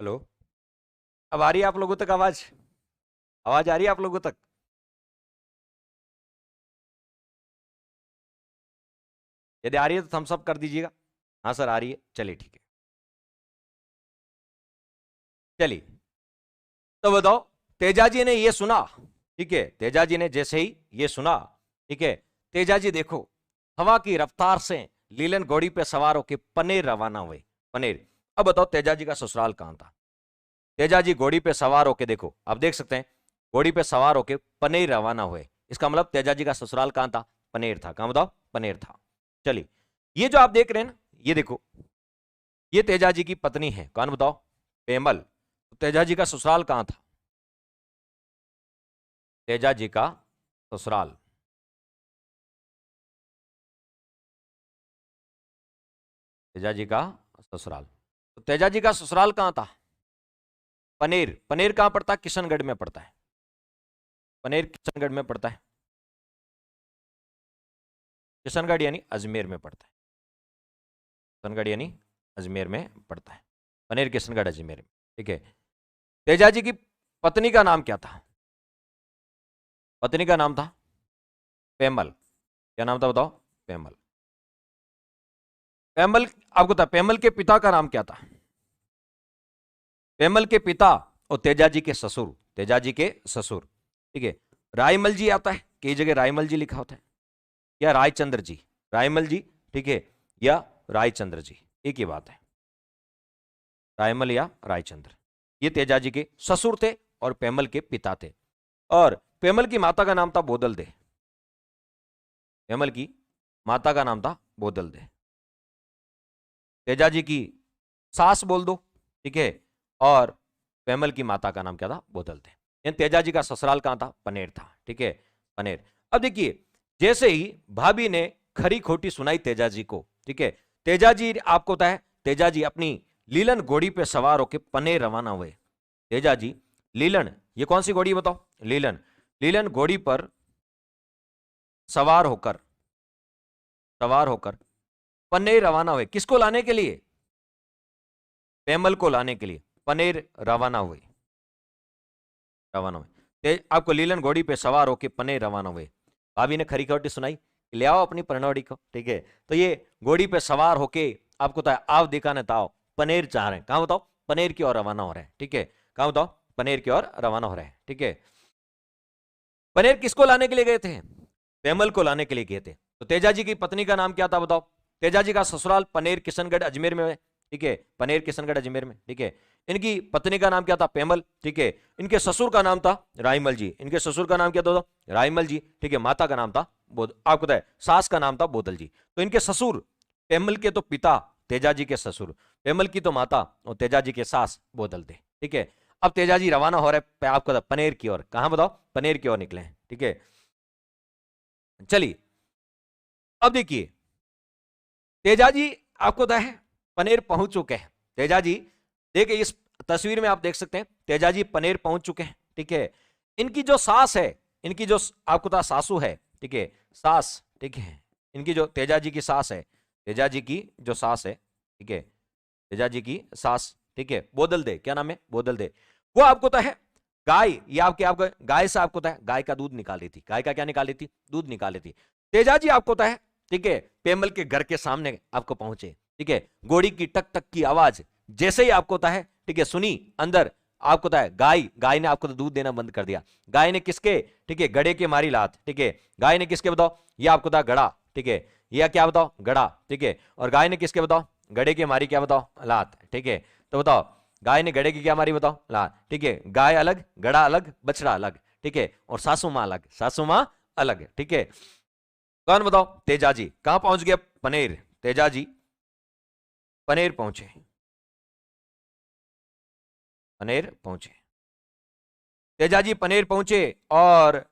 हेलो, अब आ रही है आप लोगों तक आवाज? आवाज आ रही है आप लोगों तक? यदि आ रही है तो थम्स अप कर दीजिएगा। हाँ सर आ रही है, चलिए ठीक है। चलिए, तो बताओ, तेजाजी ने ये सुना, ठीक है, तेजाजी ने जैसे ही ये सुना, ठीक है, तेजाजी देखो हवा की रफ्तार से लीलन घोड़ी पे सवार होके पनेर रवाना हुए। पनेर। अब बताओ तेजाजी का ससुराल कहां था? तेजाजी घोड़ी पे सवार होके, देखो आप देख सकते हैं, घोड़ी पे सवार होके पनेर रवाना हुए, इसका मतलब तेजाजी का ससुराल कहां था? पनेर था। कहां बताओ? पनेर था। चलिए, ये जो आप देख रहे हैं ना, ये देखो, ये तेजाजी की पत्नी है, कौन बताओ? पेमल। तो तेजाजी का ससुराल कहां था? तेजाजी का ससुराल, तेजाजी का ससुराल, तो तेजाजी का ससुराल कहां था? पनेर। पनेर कहां पड़ता है? किशनगढ़ में पड़ता है। पनेर किशनगढ़ में पड़ता है। किशनगढ़ यानी अजमेर में पड़ता है। किशनगढ़ यानी अजमेर में पड़ता है। पनेर किशनगढ़ अजमेर में। ठीक है, तेजाजी की पत्नी का नाम क्या था? पत्नी का नाम था पेमल। क्या नाम था बताओ? पेमल। पेमल, आपको था पेमल के पिता का नाम क्या था? पेमल के पिता और तेजाजी के ससुर, तेजाजी के ससुर, ठीक है, रायमल जी आता है, कई जगह रायमल जी लिखा होता है, या रायचंद्र जी, रायमल जी, ठीक है, या रायचंद्र जी, एक ही बात है, रायमल या रायचंद्र। ये तेजाजी के ससुर थे और पेमल के पिता थे। और पेमल की माता का नाम था बोदल दे। पेमल की माता का नाम था बोदल दे। तेजाजी की सास बोल दो, ठीक है, और पेमल की माता का नाम क्या था? बोदल दे। तेजाजी का ससुराल कहां था? पनेर था। ठीक है, पनेर। अब देखिए, जैसे ही भाभी ने खरी खोटी सुनाई तेजाजी को, ठीक है, तेजाजी आपको पता है, तेजाजी अपनी लीलन घोड़ी पे सवार होकर पनेर रवाना हुए। तेजाजी लीलन, ये कौन सी घोड़ी बताओ? लीलन। लीलन घोड़ी पर सवार होकर, सवार होकर पन्ने रवाना हुए, किसको लाने के लिए? पेमल को लाने के लिए पनेर रवाना हुए। आपको लीलन घोड़ी पे सवार होके पनेर रवाना हुए। भाभी ने खरी खबरटी सुनाई, ले आओ अपनी परनौड़ी को, ठीक है। तो ये घोड़ी पे सवार होके आपको तो आव दिखाने ताओ पनेर चाह रहे हैं, कहां बताओ, पनेर की ओर रवाना हो रहे हैं, ठीक है। कहां बताओ, पनेर की ओर रवाना हो रहे हैं, ठीक है। पनेर किसको लाने के लिए गए थे, पेमल को लाने के लिए गए थे। तो तेजाजी की पत्नी का नाम क्या था बताओ, तेजाजी का ससुराल पनेर किशनगढ़ अजमेर में है, ठीक है, पनेर किशनगढ़ अजमेर में, ठीक है। इनकी पत्नी का नाम क्या था, पेमल, ठीक है। इनके ससुर का नाम था राइमल जी, इनके ससुर का नाम क्या था, राइमल जी, ठीक है। माता का नाम था आपको है सास का नाम था बोदल जी। तो इनके ससुर पेमल के तो पिता, तेजाजी के ससुर, पेमल की तो माता और तेजाजी के सास बोदल थे, ठीक है। अब तेजाजी रवाना हो रहे आपको पनेर की ओर, कहां बताओ, पनेर की ओर निकले हैं, ठीक है। चलिए अब देखिए तेजाजी आपको है पनेर पहुंच चुके हैं। तेजाजी देखिए इस तस्वीर में आप देख सकते हैं तेजाजी पनेर पहुंच चुके हैं, ठीक है। इनकी जो सास है, इनकी जो आपको सासू है, ठीक है, सास, ठीक है, इनकी जो तेजाजी की सास है, तेजाजी की जो सास है, ठीक है, तेजाजी की सास, ठीक है, बोदल दे, क्या नाम है, बोदल दे, वो आपको है गाय, ये आपको गाय से आपको है गाय का दूध निकाल रही थी, गाय का क्या निकाल रही थी, दूध निकाल रही थी। तेजाजी आपको है, ठीक है, पेमल के घर के सामने आपको पहुंचे, ठीक है। घोड़ी की टक टक की आवाज जैसे ही आपको है, ठीक है, सुनी, अंदर आपको है गाय ने आपको दूध देना बंद कर दिया। गाय ने किसके, ठीक है, गड़े के मारी लात, ठीक है, गाय ने किसके बताओ, ये आपको गड़ा, ठीक है, यह क्या बताओ, गड़ा, ठीक है। और गाय ने किसके बताओ, गड़े के मारी क्या बताओ, लात, ठीक है। तो बताओ गाय ने गड़े की क्या मारी बताओ, लात, ठीक है। गाय अलग, गड़ा अलग, बछड़ा अलग, ठीक है, और सासू मां अलग, सासू मां अलग, ठीक है। कौन बताओ, तेजाजी। कहां पहुंच गया, पनेर, तेजाजी पनेर पहुंचे, पनेर पहुंचे, तेजाजी पनेर पहुंचे। और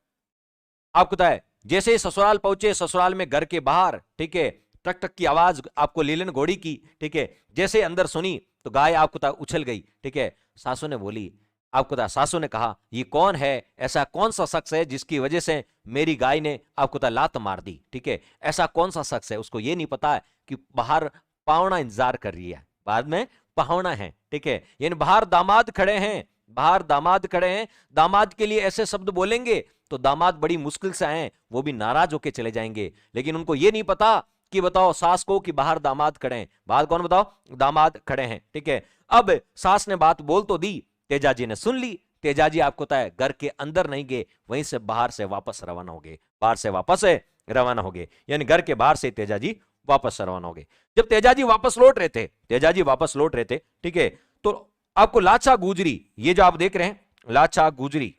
आपको पता है जैसे ससुराल पहुंचे, ससुराल में घर के बाहर, ठीक है, टक टक की आवाज आपको लीलन घोड़ी की, ठीक है, जैसे अंदर सुनी तो गाय आपको उछल गई, ठीक है। सासू ने बोली, आपको सासू ने कहा ये कौन है, ऐसा कौन सा शख्स है जिसकी वजह से मेरी गाय ने आपको लात मार दी, ठीक है। ऐसा कौन सा शख्स है, उसको ये नहीं पता है कि बाहर पावना इंतजार कर रही है, बाद में पाहुणा है, ठीक है। यानी बाहर दामाद खड़े हैं, बाहर दामाद खड़े हैं, दामाद के लिए ऐसे शब्द बोलेंगे तो दामाद बड़ी मुश्किल से आए, वो भी नाराज होके चले जाएंगे। लेकिन उनको ये नहीं पता कि बताओ सास को कि बाहर दामाद खड़े हैं, बाहर कौन बताओ, दामाद खड़े हैं, ठीक है। अब सास ने बात बोल तो दी, तेजाजी ने सुन ली, तेजाजी आपको तय घर के अंदर नहीं गए, वहीं से बाहर से वापस रवाना हो गए, बाहर से वापस रवाना हो गए, यानी घर के बाहर से तेजाजी वापस रवाना हो गए। जब तेजाजी वापस लौट रहे थे, तेजाजी वापस लौट रहे थे, ठीक है, तो आपको लाचा गुजरी, ये जो आप देख रहे हैं लाचा गुजरी,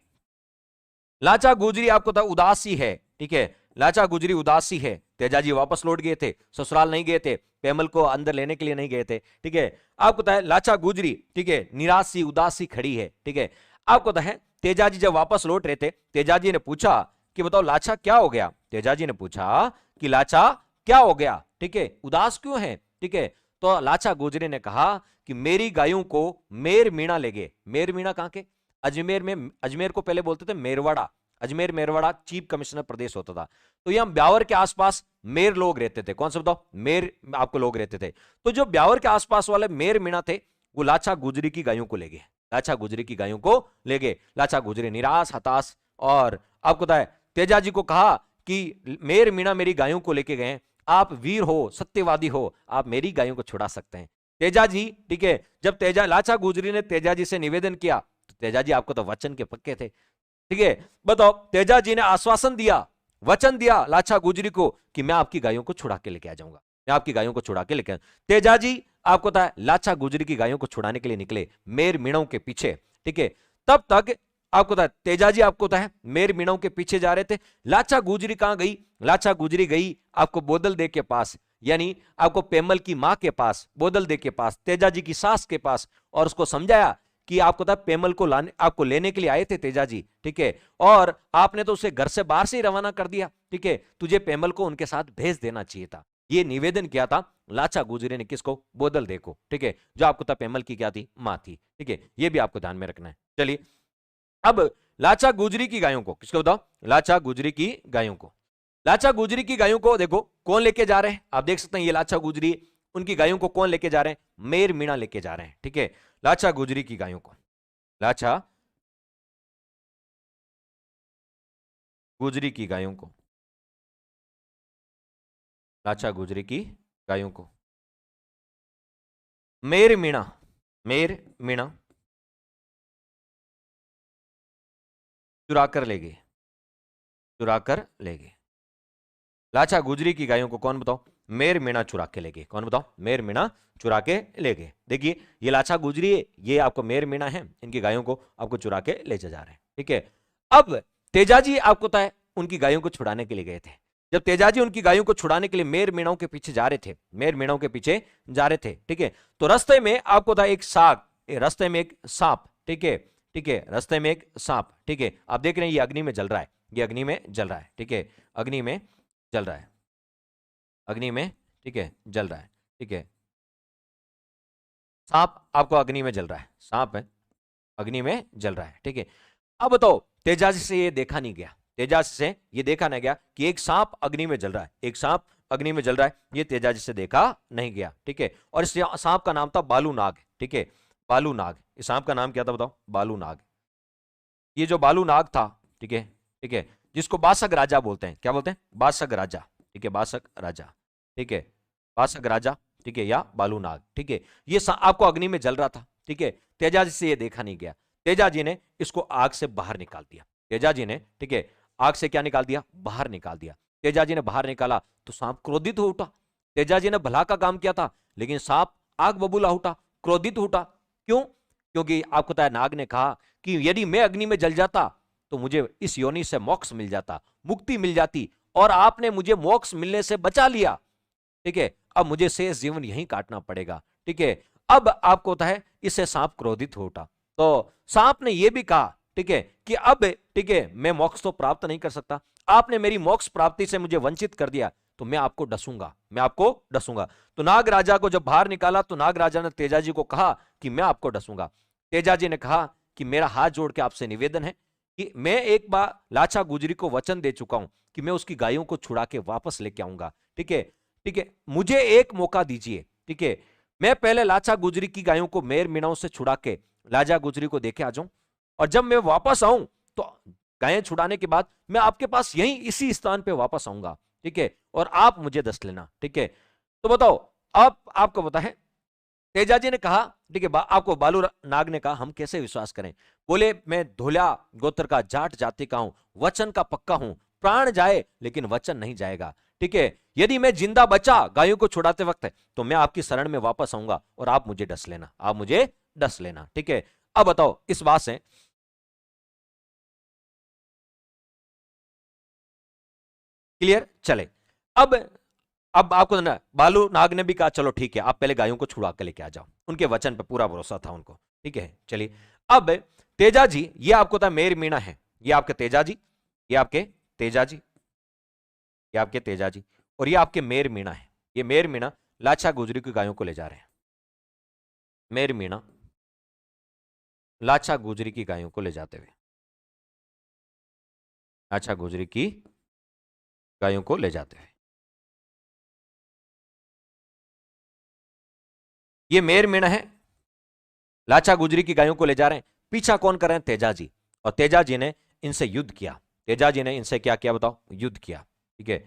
लाचा गुजरी आपको था उदासी है, ठीक है, लाचा गुजरी उदासी है। तेजाजी वापस लौट गए थे, ससुराल नहीं गए थे, पेमल को अंदर लेने के लिए नहीं गए थे, ठीक है। आपको है लाचा गुजरी, ठीक है, निराशी उदासी खड़ी है, ठीक है। आपको है तेजाजी जब वापस लौट रहे थे, तेजाजी ने पूछा कि बताओ लाचा क्या हो गया, तेजाजी ने पूछा कि लाचा क्या हो गया, ठीक है, उदास क्यों है, ठीक है। तो लाचा गुजरी ने कहा कि मेरी गायों को मेर मीणा ले गए। मेर मीणा कहां के, अजमेर में, अजमेर को पहले बोलते थे मेरवाड़ा, अजमेर मेरवाड़ा चीफ कमिश्नर प्रदेश होता था। तो यहां ब्यावर के आसपास मेर लोग रहते थे, कौन से बताओ, मेर आपको लोग रहते थे। तो जो ब्यावर के आसपास वाले मेर मीणा थे वो लाचा गुजरी की गायों को ले गए, लाचा गुजरी की गायों को ले गए। लाचा गुजरी निराश हताश, और आपको पता है तेजाजी को कहा कि मेर मीणा मेरी गायों को लेके गए, आप वीर हो, सत्यवादी हो, आप मेरी गायों को छुड़ा सकते हैं। तेजाजी, ठीक है, जब लाचा गुजरी ने तेजाजी से निवेदन किया तो तेजाजी आपको तो वचन के पक्के थे, ठीक है। बताओ तेजाजी ने आश्वासन दिया, वचन दिया लाचा गुजरी को कि मैं आपकी गायों को छुड़ा के लेके आ जाऊंगा, मैं आपकी गायों को छुड़ा के लेके। तेजाजी आपको था लाचा गुजरी की गायों को छुड़ाने के लिए निकले मेर मीणों के पीछे, ठीक है। तब तक आपको था तेजाजी आपको था मेर मीणों के पीछे जा रहे थे। लाचा गुजरी कहां गई, लाचा गुजरी गई आपको बोदल दे के पास, यानी आपको पेमल की मां के पास, बोदल दे के पास, तेजाजी की सास के पास, और उसको समझाया कि आपको था पेमल को लाने, आपको लेने के लिए आए थे तेजाजी, ठीक है, और आपने तो उसे घर से बाहर से ही रवाना कर दिया, ठीक है, तुझे पेमल को उनके साथ भेज देना चाहिए था। ये निवेदन किया था लाचा गुजरी ने, किसको, बोदल दे को, ठीक है, जो आपको था पेमल की क्या थी, मां थी, ठीक है। ये भी आपको ध्यान में रखना है। चलिए अब लाचा गुजरी की गायों को, किसको बताओ, लाचा गुजरी की गायों को, लाचा गुजरी की गायों को देखो कौन लेके जा रहे हैं, आप देख सकते हैं ये लाचा गुजरी उनकी गायों को कौन लेके जा रहे हैं? मेर मीणा लेके जा रहे हैं। ठीक है, लाचा गुजरी की गायों को, लाचा गुजरी की गायों को, लाचा गुजरी की गायों को मेर मीणा, मेर मीणा चुरा कर ले गए, चुरा कर ले गए। लाचा गुजरी की गायों को कौन बताओ? मेर मीणा चुरा के ले गए। कौन बताओ? मेर मीणा चुरा के ले गए। देखिए ये लाचा गुजरी है, ये आपको मेर मीणा है, इनकी गायों को आपको चुरा के ले जा रहे हैं। ठीक है, अब तेजाजी आपको पता है उनकी गायों को छुड़ाने के लिए गए थे। जब तेजाजी उनकी गायों को छुड़ाने के लिए मेर मीणाओं के पीछे जा रहे थे, मेर मीणाओं के पीछे जा रहे थे, ठीक है, तो रास्ते में आपको था एक साग, रास्ते में एक सांप, ठीक है, ठीक है, रास्ते में एक सांप, ठीक है, आप देख रहे हैं ये अग्नि में जल रहा है, ये अग्नि में जल रहा है, ठीक है, अग्नि में जल रहा है, अग्नि में, ठीक है, जल रहा है, ठीक है, सांप आपको अग्नि में जल रहा है, सांप है अग्नि में जल रहा है, ठीक है। अब बताओ तेजाजी से ये देखा नहीं गया, तेजाजी से ये देखा नहीं गया कि एक सांप अग्नि में जल रहा है, एक सांप अग्नि में जल रहा है, ये तेजाजी से देखा नहीं गया, ठीक है। और इस सांप का नाम था बालू नाग, ठीक है, बालू नाग। इस सांप का नाम क्या था बताओ? बालू नाग। ये जो बालू नाग था, ठीक है, ठीक है, जिसको बासक राजा बोलते हैं, क्या बोलते हैं? बासक राजा, ठीक है, बासक राजा, ठीक है, बासक राजा, ठीक है, या बालू नाग, ठीक है। ये आपको अग्नि में जल रहा था, ठीक है, तेजाजी से ये देखा नहीं गया, तेजाजी ने इसको आग से बाहर निकाल दिया, तेजाजी ने, ठीक है, आग से क्या निकाल दिया? बाहर निकाल दिया। तेजाजी ने बाहर निकाला तो सांप क्रोधित हो उठा, तेजाजी ने भला का काम किया था लेकिन सांप आग बबूला उठा, क्रोधित उठा। क्यों? क्योंकि आपको पता है नाग ने कहा कि यदि मैं अग्नि में जल जाता तो मुझे इस योनि से मोक्ष मिल जाता, मुक्ति मिल जाती, और आपने मुझे मोक्ष मिलने से बचा लिया, ठीक है, अब मुझे शेष जीवन यहीं काटना पड़ेगा, ठीक है। अब आपको होता है इससे सांप क्रोधित हो उठा, तो सांप ने यह भी कहा, ठीक है, कि अब, ठीक है, मैं मोक्ष तो प्राप्त नहीं कर सकता, आपने मेरी मोक्ष प्राप्ति से मुझे वंचित कर दिया, तो मैं आपको डसूंगा, मैं आपको डसूंगा। तो नाग राजा को जब बाहर निकाला तो नाग राजा ने तेजाजी को कहा कि मैं आपको डसूंगा। तेजाजी ने कहा कि मेरा हाथ जोड़ के आपसे निवेदन है कि मैं एक बार लाचा गुजरी को वचन दे चुका हूं कि मैं उसकी गायों को छुड़ा के वापस लेके आऊंगा, ठीक है, ठीक है, मुझे एक मौका दीजिए, ठीक है, मैं पहले लाचा गुजरी की गायों को मेर मीणाओं से छुड़ा के लाचा गुजरी को देखे आ जाऊं, और जब मैं वापस आऊं तो गायें छुड़ाने के बाद मैं आपके पास यहीं इसी स्थान पे वापस आऊंगा, ठीक है, और आप मुझे दस लेना, ठीक है। तो बताओ अब आपको पता है तेजाजी ने कहा, ठीक है, आपको बालू नाग ने कहा हम कैसे विश्वास करें? बोले मैं धोला गोत्र का जाट जाति का हूं, वचन का पक्का हूं, प्राण जाए लेकिन वचन नहीं जाएगा, ठीक है, यदि मैं जिंदा बचा गायों को छुड़ाते वक्त तो मैं आपकी शरण में वापस आऊंगा और आप मुझे डस लेना, आप मुझे डस लेना, ठीक है। अब बताओ इस बात से क्लियर चले? अब आपको ना बालू नाग ने भी कहा चलो ठीक है आप पहले गायों को छुड़ा के लेके आ जाओ, उनके वचन पे पूरा भरोसा था उनको, ठीक है। चलिए अब तेजाजी, ये आपको था मेर मीणा है, ये आपके तेजाजी, ये आपके तेजाजी, ये आपके तेजाजी, और ये आपके मेर मीणा है। ये मेर मीणा लाचा गुजरी की गायों को ले जा रहे हैं, मेर मीणा लाचा गुजरी की गायों को ले जाते हुए, लाचा गुजरी की गायों को ले जाते हुए, ये मेर मीणा है, लाचा गुजरी की गायों को ले जा रहे हैं, पीछा कौन कर रहे हैं? तेजाजी, और तेजाजी ने इनसे युद्ध किया, तेजाजी ने इनसे क्या किया बताओ? युद्ध किया, ठीक है।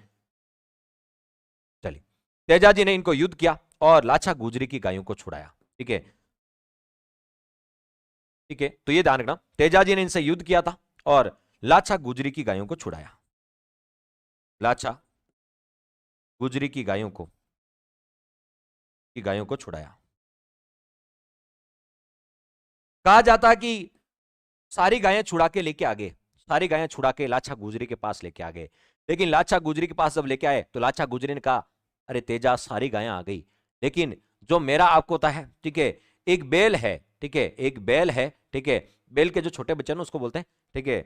चलिए तेजाजी ने इनको युद्ध किया और लाचा गुजरी की गायों को छुड़ाया, ठीक है, ठीक है। तो ये ध्यान रखना तेजाजी ने इनसे युद्ध किया था और लाचा गुजरी की गायों को छुड़ाया, लाचा गुजरी की गायों को छुड़ाया। कहा जाता है कि सारी गायें छुड़ा के लेके आ गए, सारी गायें छुड़ा के लाचा गुजरी के पास लेके आ गए, लेकिन लाचा गुजरी के पास जब लेके आए तो लाचा गुजरी ने कहा अरे तेजा सारी गायें आ गई, लेकिन जो मेरा आपको होता है, ठीक है, एक बैल है, ठीक है, एक बैल है, ठीक है, बैल के जो छोटे बच्चे ना उसको बोलते हैं, ठीक है,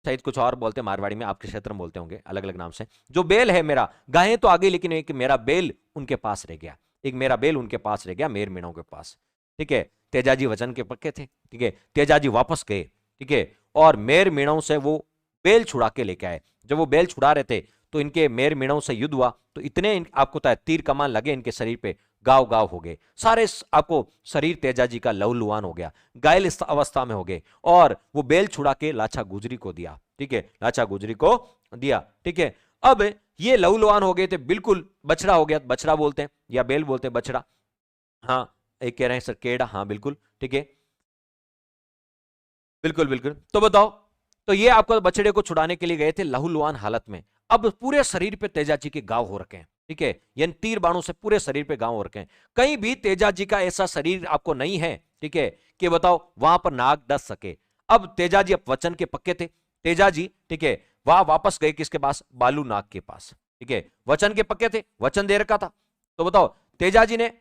शायद कुछ और बोलते हैं मारवाड़ी में, आपके क्षेत्र में बोलते होंगे अलग अलग नाम से। जो बैल है मेरा, गायें तो आ गई लेकिन एक मेरा बैल उनके पास रह गया, एक मेरा बैल उनके पास रह गया, मेर मीणों के पास, ठीक है। तेजाजी वचन के पक्के थे, ठीक है, तेजाजी वापस गए, ठीक है, और मेर मीणों से वो बैल छुड़ा के लेके आए। जब वो बैल छुड़ा रहे थे तो इनके मेर मिणों से युद्ध हुआ तो इतने आपको पता है तीर कमान लगे इनके शरीर पे, गाव गाव हो गए सारे, आपको शरीर तेजाजी का लहूलुहान हो गया, घायल अवस्था में हो गए, और वो बेल छुड़ा के लाछा गुजरी को दिया, ठीक है, लाछा गुजरी को दिया, ठीक है। अब ये लहूलुहान हो गए थे, बिल्कुल बछड़ा हो गया, बछड़ा बोलते हैं या बेल बोलते हैं, बछड़ा, हाँ एक कह रहे हैं सर केड़ा, हाँ बिल्कुल ठीक है, बिल्कुल बिल्कुल। तो बताओ, तो ये आपको बछड़े को छुड़ाने के लिए गए थे लहूलुहान हालत में। अब पूरे शरीर पे तेजाजी के घाव हो रखे हैं, ठीक है, यानी तीर बाणों से पूरे शरीर पे घाव हो रखे हैं। कहीं भी तेजाजी का ऐसा शरीर आपको नहीं है, ठीक है, कि बताओ वहां पर नाग डस सके। अब तेजाजी अब वचन के पक्के थे, तेजाजी, ठीक है, वहां वापस गए किसके पास, बालू नाग के पास, ठीक है, वचन के पक्के थे, वचन दे रखा था। तो बताओ तेजाजी ने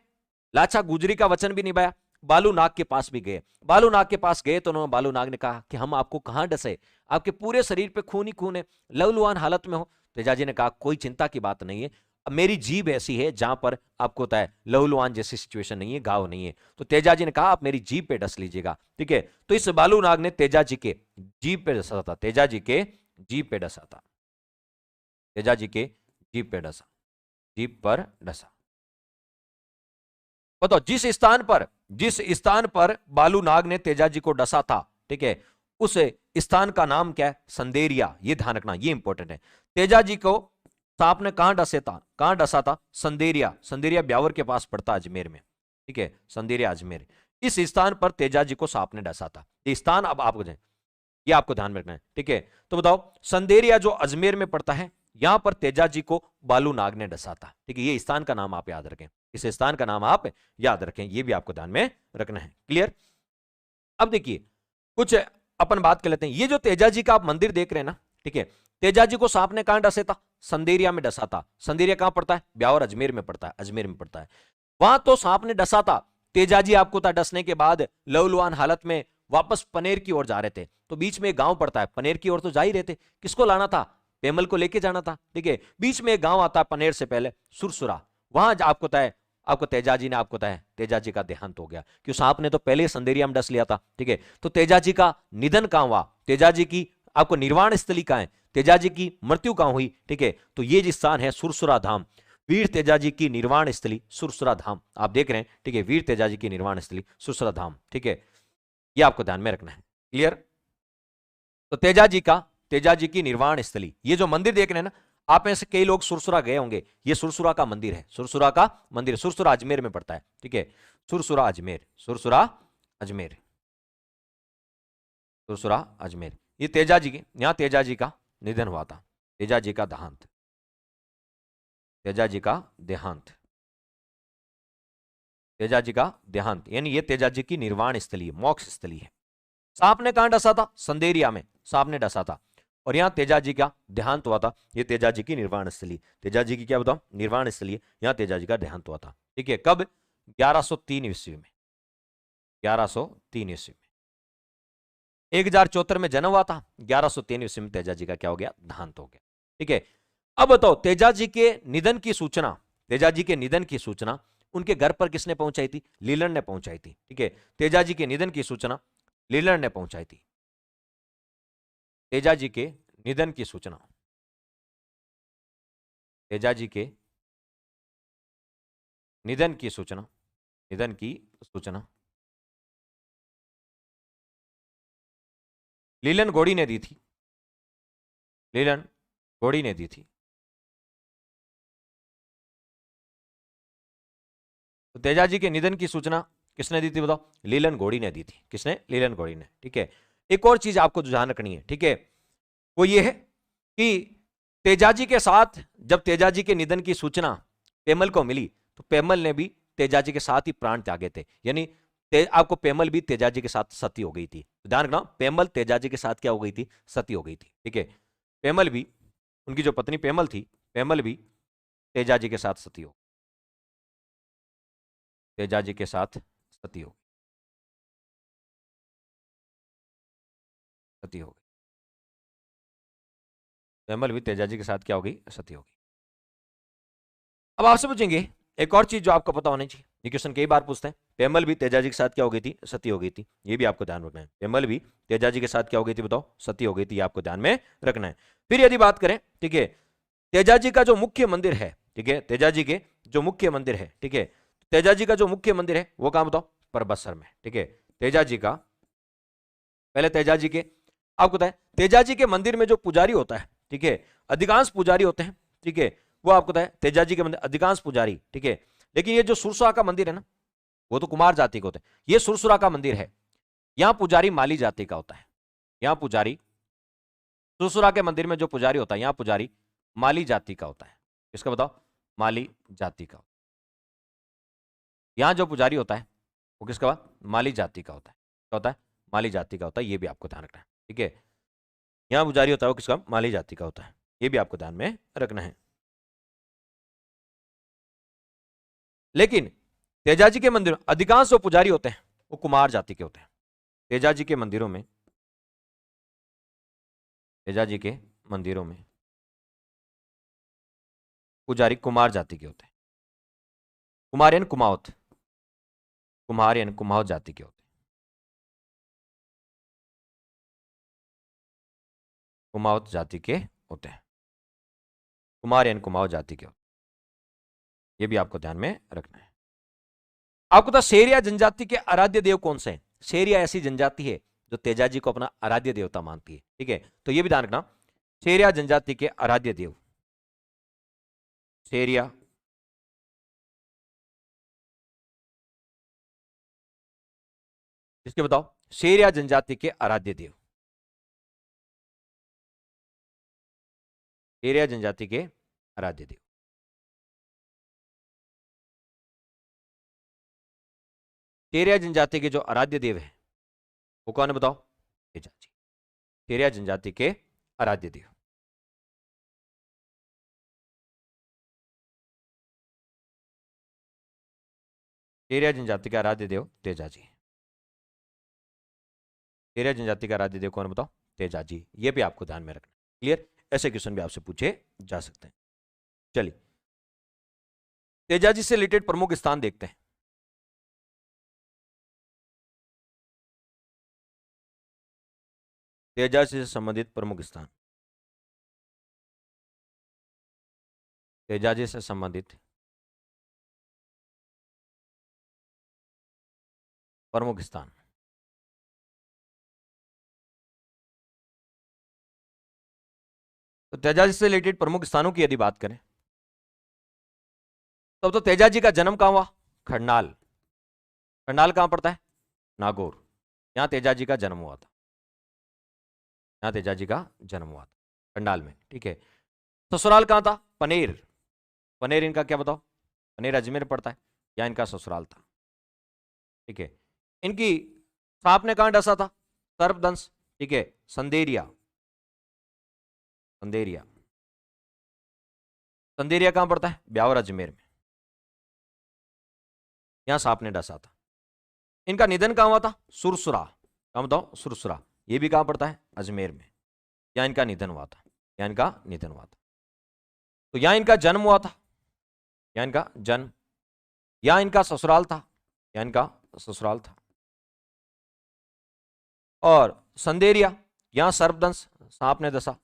लाछा गुजरी का वचन भी निभाया, बालू नाग के पास भी गए, बालू नाग के पास गए तो उन्होंने, बालू नाग ने कहा कि हम आपको कहां डसे, आपके पूरे शरीर पे खून ही खून है, लहूलुहान हालत में हो। तेजाजी ने कहा कोई चिंता की बात नहीं है, अब मेरी जीभ ऐसी है जहां पर आपको होता है लहूलुहान जैसी सिचुएशन नहीं है, घाव नहीं है। तो तेजाजी ने कहा आप मेरी जीभ पे डस लीजिएगा, ठीक है। तो इस बालू नाग ने तेजाजी के जीभ पे डसा था, तेजाजी के जीभ पे डसा था, तेजाजी के जीभ पे डसा, जीभ पर डसा। बताओ जिस स्थान पर बालू नाग ने तेजाजी को डसा था, ठीक है, उस स्थान का नाम क्या है, संदेरिया, ये ध्यान रखना, ये इंपॉर्टेंट है। तेजाजी को सांप ने कहां डसा था, संदेरिया, संदेरिया ब्यावर के पास पड़ता अजमेर में, ठीक है, संदेरिया अजमेर, इस स्थान पर तेजाजी को सांप ने डसा था। ये स्थान अब आपको जाए, ये आपको ध्यान में रखना है, ठीक है। तो बताओ संदेरिया जो अजमेर में पड़ता है, यहां पर तेजाजी को बालू नाग ने डसा था, ठीक है, ये स्थान का नाम आप याद रखें, इस स्थान का नाम आप याद रखें, ये भी आपको ध्यान में रखना है, क्लियर। अब देखिए कुछ अपन बात कर लेते हैं, ये जो तेजाजी का आप मंदिर देख रहे हैं ना, ठीक है, तेजाजी को सांप ने कहां डसे था, संदेरिया में डसा था। संदेरिया कहां पड़ता है, ब्यावर अजमेर में पड़ता है, अजमेर में पड़ता है। वहां तो सांप ने डसा था, तेजाजी आपको था डसने के बाद लहूलुहान हालत में वापस पनेर की ओर जा रहे थे, तो बीच में एक गांव पड़ता है, पनेर की ओर तो जा ही रहे थे, किसको लाना था, पेमल को लेके जाना था, ठीक है। बीच में एक गांव आता है पनेर से पहले, सुरसुरा, वहां आपको तय, आपको तेजाजी ने, आपको तय तेजाजी का देहांत हो गया, क्यों सांप ने तो पहले ही संदेरिया में डस लिया था, ठीक है। तो तेजाजी का निधन कहां हुआ, तेजाजी की आपको निर्वाण स्थली कहां है, तेजाजी की मृत्यु कहां हुई, ठीक है। तो ये जो स्थान है सुरसुरा धाम, वीर तेजाजी की निर्वाण स्थली सुरसुरा धाम, आप देख रहे हैं, ठीक है, वीर तेजाजी की निर्वाण स्थली सुरसुरा धाम, ठीक है, ये आपको ध्यान में रखना है, क्लियर। तो तेजाजी की निर्वाण स्थली, ये जो मंदिर देख रहे हैं ना, आप में से कई लोग सुरसुरा गए होंगे, ये सुरसुरा का मंदिर है, सुरसुरा का मंदिर, सुरसुरा अजमेर में पड़ता है, ठीक है, सुरसुरा अजमेर, सुरसुरा अजमेर, सुरसुरा अजमेर, ये तेजाजी की, यहां तेजाजी का निधन हुआ था, तेजाजी का देहांत, तेजाजी का देहांत, तेजाजी का देहांत, यानी ये तेजाजी की निर्वाण स्थली, मोक्ष स्थली है। सांप ने कहां डसा था, संदेरिया में सांप ने डसा था, और यहां तेजाजी का देहांत हुआ था, ये तेजाजी की निर्वाण स्थली, तेजाजी की क्या बताओ, निर्वाण स्थली, यहां तेजाजी का देहांत हुआ था, ठीक है, कब, 1103 ईस्वी में, 1103 ईस्वी में, 1074 में जन्म हुआ था, 1103 ईस्वी में तेजाजी का क्या हो गया, देहांत हो गया, ठीक है। अब बताओ तेजाजी के निधन की सूचना, तेजाजी के निधन की सूचना उनके घर पर किसने पहुंचाई थी, लीलन ने पहुंचाई थी, ठीक है, तेजाजी के निधन की सूचना लीलन ने पहुंचाई थी, तेजाजी के निधन की सूचना, तेजाजी के निधन की सूचना, निधन की सूचना लीलन घोड़ी ने दी थी, लीलन घोड़ी ने दी थी। तो तेजाजी के निधन की सूचना किसने दी थी बताओ, लीलन घोड़ी ने दी थी, किसने, लीलन घोड़ी ने, ठीक है। एक और चीज आपको ध्यान रखनी है, ठीक है, वो ये है कि तेजाजी के साथ जब तेजाजी के निधन की सूचना पेमल को मिली, तो पेमल ने भी तेजाजी के साथ ही प्राण त्यागे थे, यानी आपको पेमल भी तेजाजी के साथ सती हो गई थी, तो ध्यान रखना, पेमल तेजाजी के साथ क्या हो गई थी, सती हो गई थी, ठीक है। पेमल भी, उनकी जो पत्नी पेमल थी, पेमल भी तेजाजी के साथ सती हो, तेजाजी के साथ सती हो, सती हो गई, पेमल भी तेजाजी के साथ क्या हो गई, सती हो गई। अब आपसे पूछेंगे एक और चीज जो आपको पता होनी चाहिए, ये क्वेश्चन कई बार पूछते हैं, पेमल भी तेजाजी के साथ क्या हो गई थी, सती हो गई थी, ये भी आपको ध्यान रखना है, पेमल भी तेजाजी के साथ क्या हो गई थी बताओ, सती हो गई थी, ये आपको ध्यान में रखना है। फिर यदि बात करें, ठीक है, तेजाजी का जो मुख्य मंदिर है, ठीक है, तेजाजी के जो मुख्य मंदिर है, ठीक है, तेजाजी का जो मुख्य मंदिर है वो कहां बताओ, परबतसर में, ठीक है। तेजाजी का, पहले तेजाजी के, आपको बताए तेजाजी के मंदिर में जो पुजारी होता है, ठीक है, अधिकांश पुजारी होते हैं, ठीक है, वो आपको बताए तेजाजी के मंदिर अधिकांश पुजारी, ठीक है। लेकिन ये जो सुरसुरा का मंदिर है ना, वो तो कुमार जाति के होते हैं, ये सुरसुरा का मंदिर है, यहां पुजारी माली जाति का होता है, यहां पुजारी, सुरसुरा के मंदिर में जो पुजारी होता है, यहां पुजारी माली जाति का होता है। किसका बताओ, माली जाति का। यहां जो पुजारी होता है वो किसका, माली जाति का होता है, क्या होता है, माली जाति का होता है, ये भी आपको ध्यान रखना है, ठीक है। यहां पुजारी होता है वो किसका, माली जाति का होता है, ये भी आपको ध्यान में रखना है। लेकिन तेजाजी के मंदिर अधिकांश जो पुजारी होते हैं वो कुमार जाति के होते हैं। तेजाजी के मंदिरों में, तेजाजी के मंदिरों में पुजारी कुमार जाति के होते हैं, कुमारियन कुमावत, कुम्हारियन कुमावत जाति के होते हैं, कुमावत जाति के होते हैं, कुमारियन कुमावत जाति के होते हैं, ये भी आपको ध्यान में रखना है। आपको तो शेरिया जनजाति के आराध्य देव कौन से हैं? शेरिया ऐसी जनजाति है जो तेजाजी को अपना आराध्य देवता मानती है, ठीक है, तो ये भी ध्यान रखना, शेरिया जनजाति के आराध्य देव, शेरिया इसके बताओ, शेरिया जनजाति के आराध्य देव, शेरिया जनजाति के आराध्य देव, शेरिया जनजाति के जो आराध्य देव है वो कौन है बताओ, तेजाजी, शेरिया जनजाति के आराध्य देव। शेरिया जनजाति का आराध्य देव तेजाजी, शेरिया जनजाति का आराध्य देव कौन बताओ, तेजाजी, ये भी आपको ध्यान में रखना, क्लियर। ऐसे क्वेश्चन भी आपसे पूछे जा सकते हैं। चलिए तेजाजी से रिलेटेड प्रमुख स्थान देखते हैं। तेजाजी से संबंधित प्रमुख स्थान, तेजाजी से संबंधित प्रमुख स्थान, तो तेजाजी से रिलेटेड प्रमुख स्थानों की यदि बात करें तब तो तेजाजी का जन्म कहां हुआ, खरनाल, खरनाल कहां पड़ता है, नागौर, यहां तेजाजी का जन्म हुआ था, यहां तेजाजी का जन्म हुआ था खरनाल में, ठीक है। ससुराल कहां था, पनेर, पनेर इनका क्या बताओ, पनेर अजमेर पड़ता है, या इनका ससुराल था, ठीक है। इनकी सांप ने कहां डसा था, सर्पदंश, ठीक है, संदेरिया, संदेरिया, संदेरिया कहां पड़ता है, ब्यावर अजमेर में, यहां सांप ने डसा था। इनका निधन कहां हुआ था, सुरसुरा, कहां बताओ, सुरसुरा, ये भी कहां पड़ता है, अजमेर में, यहां इनका निधन हुआ था, यहां इनका निधन हुआ था। तो यहां इनका जन्म हुआ था, यहां इनका जन्म, यहां इनका ससुराल था, यहां इनका ससुराल था। और संदेरिया, यहां सर्पदंश, सांप ने दसा,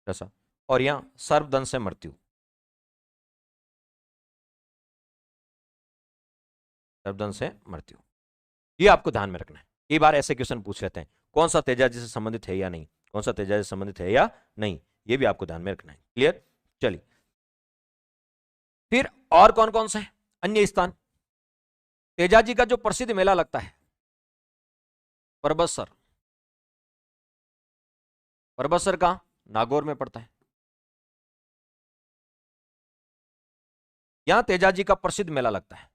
दसा, और यहां सर्पदंश से मृत्यु, सर्पदंश से मृत्यु, ये आपको ध्यान में रखना है। कई बार ऐसे क्वेश्चन पूछ लेते हैं कौन सा तेजाजी से संबंधित है या नहीं, कौन सा तेजाजी से संबंधित है या नहीं, ये भी आपको ध्यान में रखना है, क्लियर। चलिए फिर और कौन कौन से अन्य स्थान, तेजाजी का जो प्रसिद्ध मेला लगता है परबतसर, परबतसर कहां, नागौर में पड़ता है, यहां तेजाजी का प्रसिद्ध मेला लगता है,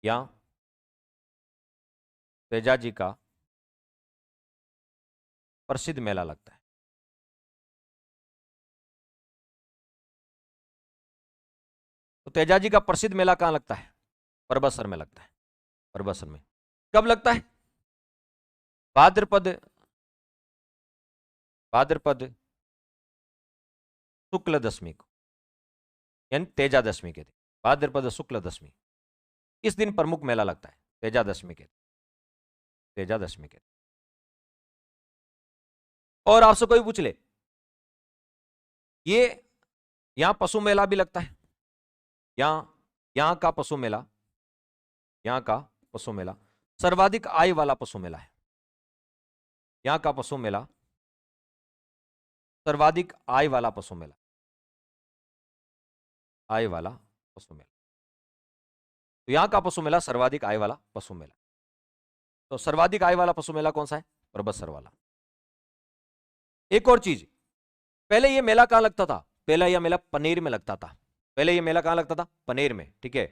यहां तेजाजी का प्रसिद्ध मेला लगता है। तो तेजाजी का प्रसिद्ध मेला कहां लगता है, परबतसर में लगता है, परबतसर में। कब लगता है, भाद्रपद, भाद्रपद शुक्ल दशमी को, यानी तेजा दशमी के दिन, भाद्रपद शुक्ल दशमी, इस दिन प्रमुख मेला लगता है, तेजा दशमी के, तेजा दशमी के। और आपसे कोई पूछ ले ये यहां पशु मेला भी लगता है, यहां का पशु मेला, यहां का पशु मेला सर्वाधिक आय वाला पशु मेला है। यहां का पशु मेला सर्वाधिक आय वाला पशु मेला, आय वाला पशु मेला। तो यहां का पशु मेला सर्वाधिक आय वाला पशु मेला। तो सर्वाधिक आय वाला पशु मेला कौन सा है? परबतसर वाला। एक और चीज, पहले ये मेला कहां लगता था? पहले यह मेला पनेर में लगता था। पहले ये मेला कहां लगता था? पनेर में, ठीक है।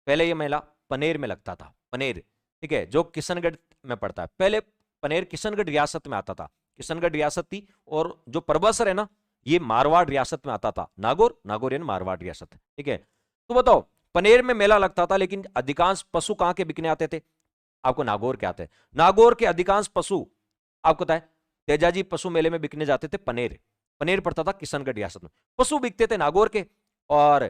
पहले ये मेला पनेर में लगता था, पनेर, ठीक है, जो किशनगढ़ में पड़ता है। पहले पनेर किशनगढ़ रियासत में आता था, किशनगढ़ रियासत थी, और जो परबतसर है ना ये मारवाड़ रियासत में आता था। नागौर, नागौर यानी मारवाड़ रियासत, ठीक है। तो बताओ, पनेर में मेला लगता था, लेकिन अधिकांश पशु कहां के बिकने आते थे? आपको नागौर के आते हैं। नागौर के अधिकांश पशु आपको पता है तेजाजी पशु मेले में बिकने जाते थे पनेर। पनेर पड़ता था किशनगढ़ रियासत में, पशु बिकते थे नागौर के, और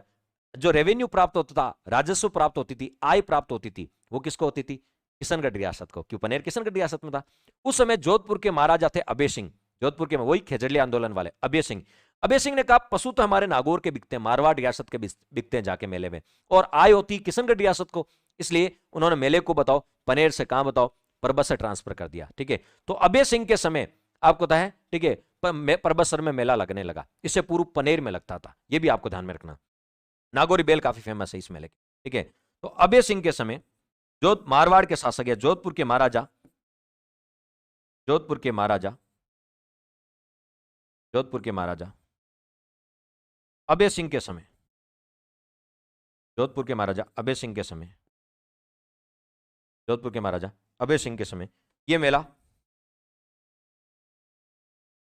जो रेवेन्यू प्राप्त होता था, राजस्व प्राप्त होती थी, आय प्राप्त होती थी, वो किसको होती थी? किशनगढ़ रियासत को। क्यों? पनेर किशनगढ़ रियासत में था। उस समय जोधपुर के महाराजा थे अभय सिंह, जोधपुर के, वही खेजड़िया आंदोलन वाले अभय सिंह। अभय सिंह ने कहा पशु तो हमारे नागौर के बिकते हैं, मारवाड़ रियासत के बिकते हैं जाके मेले में, और आय होती किशनगढ़ रियासत को, इसलिए उन्होंने मेले को बताओ पनेर से कहां बताओ परबतसर ट्रांसफर कर दिया, ठीक है। तो अभय सिंह के समय आपको पता है, ठीक है, परबतसर में मेला लगने लगा। इससे पूर्व पनेर में लगता था, यह भी आपको ध्यान में रखना। नागौरी बेल काफी फेमस है इस मेले की, ठीक है। तो अभय सिंह के समय जो मारवाड़ के शासक है, जोधपुर के महाराजा, जोधपुर के महाराजा, जोधपुर के महाराजा अभय सिंह के समय, जोधपुर के महाराजा अभय सिंह के समय, जोधपुर के महाराजा अभय सिंह के समय यह मेला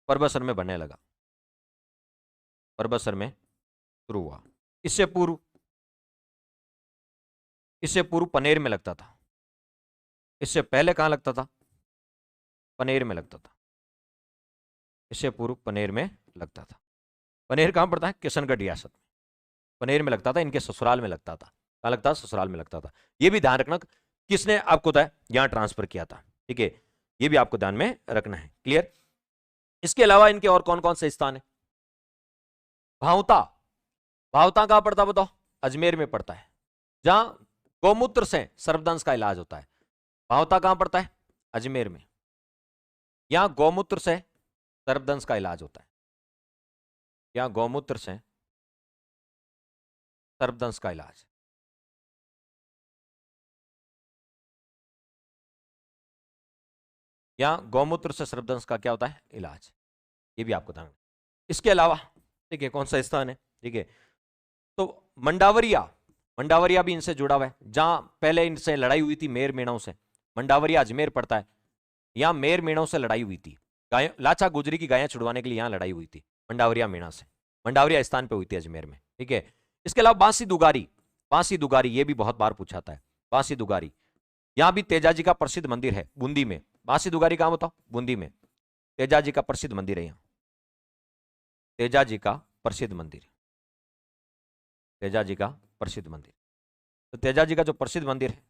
परबतसर में बनने लगा, परबतसर में शुरू हुआ। इससे पूर्व पनेर में लगता था। इससे पहले कहां लगता था? पनेर में लगता था। इससे पूर्व पनेर में लगता था। पनेर कहां पड़ता है? किशनगढ़ रियासत में। पनेर में लगता था, इनके ससुराल में लगता था। कहां लगता था? ससुराल में लगता था। यह भी ध्यान रखना किसने आपको बताया यहां ट्रांसफर किया था, ठीक है, यह भी आपको ध्यान में रखना है। क्लियर? इसके अलावा इनके और कौन कौन से स्थान है? भावता, भावता कहां पड़ता बताओ? अजमेर में पड़ता है, जहां गौमूत्र से सर्पदंश का इलाज होता है। भावता कहां पड़ता है? अजमेर में। यहां गौमूत्र से सर्पदंश का इलाज होता है, यहां गौमूत्र से सर्पदंश का इलाज। यहां गौमूत्र से सर्पदंश का क्या होता है? इलाज। ये भी आपको ध्यान। इसके अलावा ठीक है, कौन सा स्थान है? ठीक है, तो मंडावरिया, मंडावरिया भी इनसे जुड़ा हुआ है, जहां पहले इनसे लड़ाई हुई थी मेर मेणों से। मंडावरिया अजमेर पड़ता है, यहां मेर मेणों से लड़ाई हुई थी। गाय लाचा गुजरी की गायें छुड़वाने के लिए यहां लड़ाई हुई थी मंडावरिया मेणा से। मंडावरिया स्थान पे हुई थी अजमेर में, ठीक है। इसके अलावा बांसी दुगारी, बांसी दुगारी ये भी बहुत बार पूछा था। बांसी दुगारी, यहां भी तेजाजी का प्रसिद्ध मंदिर है बूंदी में। बांसी दुगारी कहां बताओ? बूंदी में। तेजाजी का प्रसिद्ध मंदिर है यहां, तेजाजी का प्रसिद्ध मंदिर, तेजाजी का प्रसिद्ध मंदिर। तो तेजाजी का जो प्रसिद्ध मंदिर है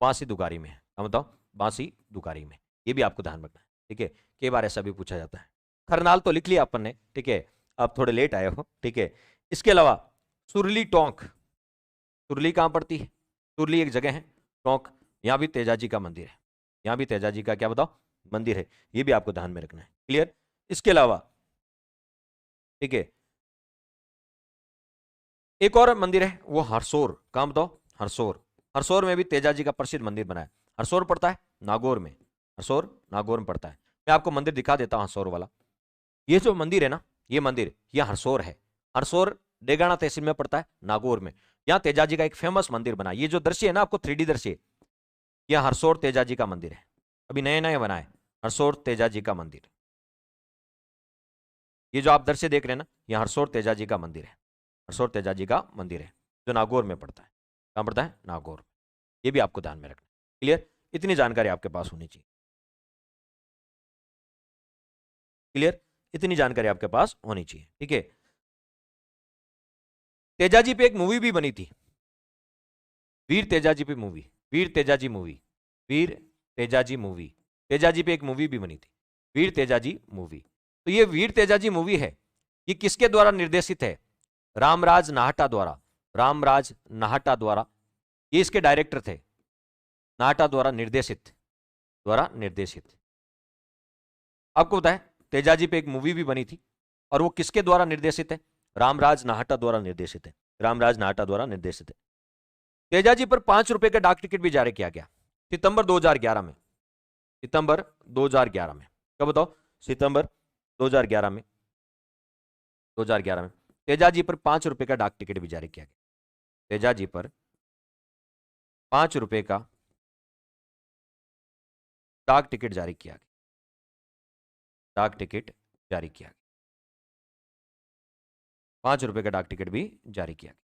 बांसी दुगारी में है। क्या बताओ? बांसी दुगारी में। ये भी आपको ध्यान रखना है, ठीक है। कई बार ऐसा भी पूछा जाता है। खरनाल तो लिख लिया अपन ने, ठीक है, आप थोड़े लेट आए हो, ठीक है। इसके अलावा सुरली टोंक, सुरली कहां पड़ती है? सुरली एक जगह है, टोंक, यहां भी तेजाजी का मंदिर है। यहां भी तेजाजी का क्या बताओ? मंदिर है। ये भी आपको ध्यान में रखना है। क्लियर? इसके अलावा ठीक है, एक और मंदिर है वो हरसोर। कहां बताओ? हरसोर। हरसोर में भी तेजाजी का प्रसिद्ध मंदिर बना है। हरसोर पड़ता है नागौर में, हरसोर नागौर में पड़ता है। मैं आपको मंदिर दिखा देता हूं हरसोर वाला। ये जो मंदिर है ना, ये मंदिर ये हरसोर है। हरसोर डेगाना तहसील में पड़ता है, नागौर में। यहां तेजाजी का एक फेमस मंदिर बना। ये जो दृश्य है ना आपको 3D दृश्य, यह हरसोर तेजाजी का मंदिर है। अभी नए नए बना है हरसोर तेजाजी का मंदिर। ये जो आप दृश्य देख रहे हैं ना, यह हरसोर तेजाजी का मंदिर है। हरसोर तेजाजी का मंदिर है जो नागौर में पड़ता है। कहां पड़ता है? नागौर। ये भी आपको ध्यान में रखना। क्लियर? इतनी जानकारी आपके पास होनी चाहिए। क्लियर? इतनी जानकारी आपके पास होनी चाहिए, ठीक है। तेजाजी पे एक मूवी भी बनी थी, वीर तेजाजी पे मूवी, वीर तेजाजी मूवी, वीर तेजाजी मूवी। तेजाजी पे एक मूवी भी बनी थी। वीर तेजाजी मूवी। तो ये वीर तेजाजी मूवी है, ये किसके द्वारा निर्देशित है? रामराज नाहटा द्वारा। रामराज नाहटा द्वारा, ये इसके डायरेक्टर थे। नाहटा द्वारा निर्देशित, आपको पता है तेजाजी पे एक मूवी भी बनी थी, और वो किसके द्वारा निर्देशित है? रामराज नाहटा द्वारा निर्देशित है। रामराज नाहटा द्वारा निर्देशित है। तेजाजी पर 5 रुपए का डाक टिकट भी जारी किया गया सितंबर 2011 में। सितंबर 2011 में, कब बताओ? सितंबर 2011 में। 2011 में तेजाजी पर 5 रुपए का डाक टिकट भी जारी किया गया। तेजाजी पर 5 रुपए का डाक टिकट जारी किया गया। डाक टिकट जारी किया गया। 5 रुपए का डाक टिकट भी जारी किया गया।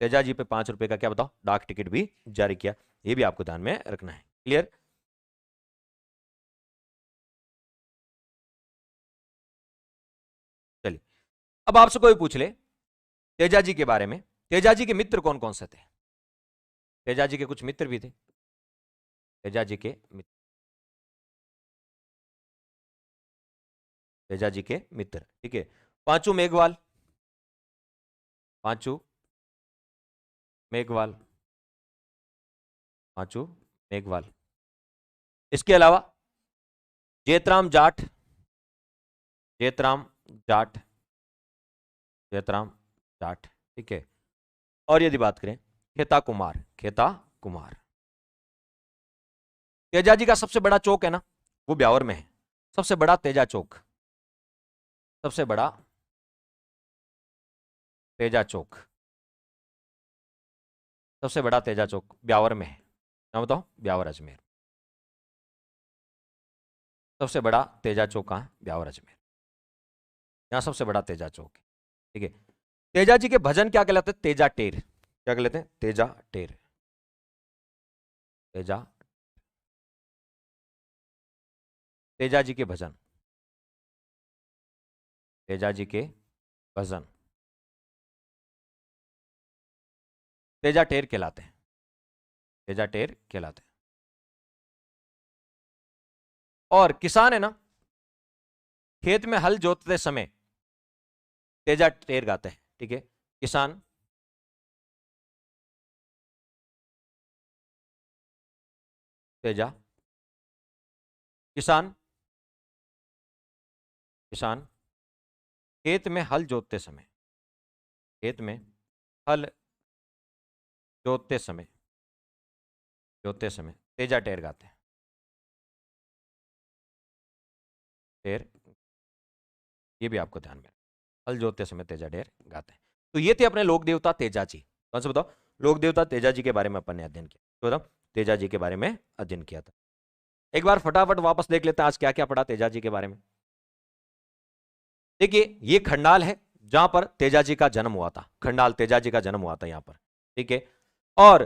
तेजाजी पे 5 रुपए का क्या बताओ? डाक टिकट भी जारी किया। ये भी आपको ध्यान में रखना है। क्लियर? चलिए, अब आपसे कोई पूछ ले तेजाजी के बारे में, तेजाजी के मित्र कौन कौन से थे? तेजाजी के कुछ मित्र भी थे। तेजाजी के मित्र, तेजाजी के मित्र, ठीक है। पांचू मेघवाल, पांचू मेघवाल, पांचू मेघवाल। इसके अलावा जेतराम जाट, जेतराम जाट, जेतराम जाट, ठीक है। और यदि बात करें खेता कुमार, खेता कुमार। तेजाजी का सबसे बड़ा चौक है ना, वो ब्यावर में है। सबसे बड़ा तेजा चौक, सबसे बड़ा तेजा चौक, सबसे बड़ा तेजा चौक ब्यावर में है। क्या बताओ? ब्यावर अजमेर। सबसे बड़ा तेजा चौक कहां है? ब्यावर अजमेर। यहां सबसे बड़ा तेजा चौक है, ठीक है। तेजाजी के भजन क्या कहलाते हैं? तेजा टेर। क्या कहलाते हैं? तेजा टेर, तेजा। तेजाजी के भजन, तेजाजी के भजन तेजा टेर कहलाते हैं, तेजा टेर कहलाते हैं। और किसान है ना, खेत में हल जोतते समय तेजा टेर गाते हैं, ठीक है। किसान तेजा, किसान, किसान खेत में हल जोतते समय, खेत में हल जोतते समय, जोतते समय तेजा टेर गाते हैं, टेर। ये भी आपको ध्यान में, हल जोतते समय तेजा टेर गाते हैं। तो ये थे अपने लोक देवता तेजाजी। कौन से बताओ? लोक देवता तेजाजी के बारे में अपन ने अध्ययन किया। तो बताओ, तेजाजी के बारे में अध्ययन किया था। एक बार फटाफट वापस देख लेते हैं आज क्या क्या पढ़ा तेजाजी के बारे में। देखिए, ये खंडाल है जहां पर तेजाजी का जन्म हुआ था। खंडाल, तेजाजी का जन्म हुआ था यहां पर, ठीक है। और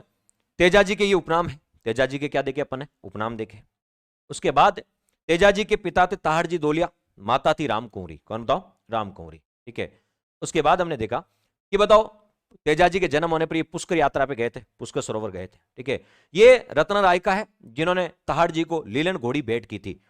तेजाजी के ये उपनाम है। तेजाजी के क्या देखे अपन ने? उपनाम देखे। उसके बाद तेजाजी के पिता थे ताहड़जी दोलिया, माता थी राम कुंवरी। कौन बताओ? राम कुंवरी, ठीक है। उसके बाद हमने देखा कि बताओ तेजाजी के जन्म होने पर ये पुष्कर यात्रा पे गए थे, पुष्कर सरोवर गए थे, ठीक है। ये रत्न रायका है जिन्होंने ताहड़जी को लीलन घोड़ी भेंट की थी।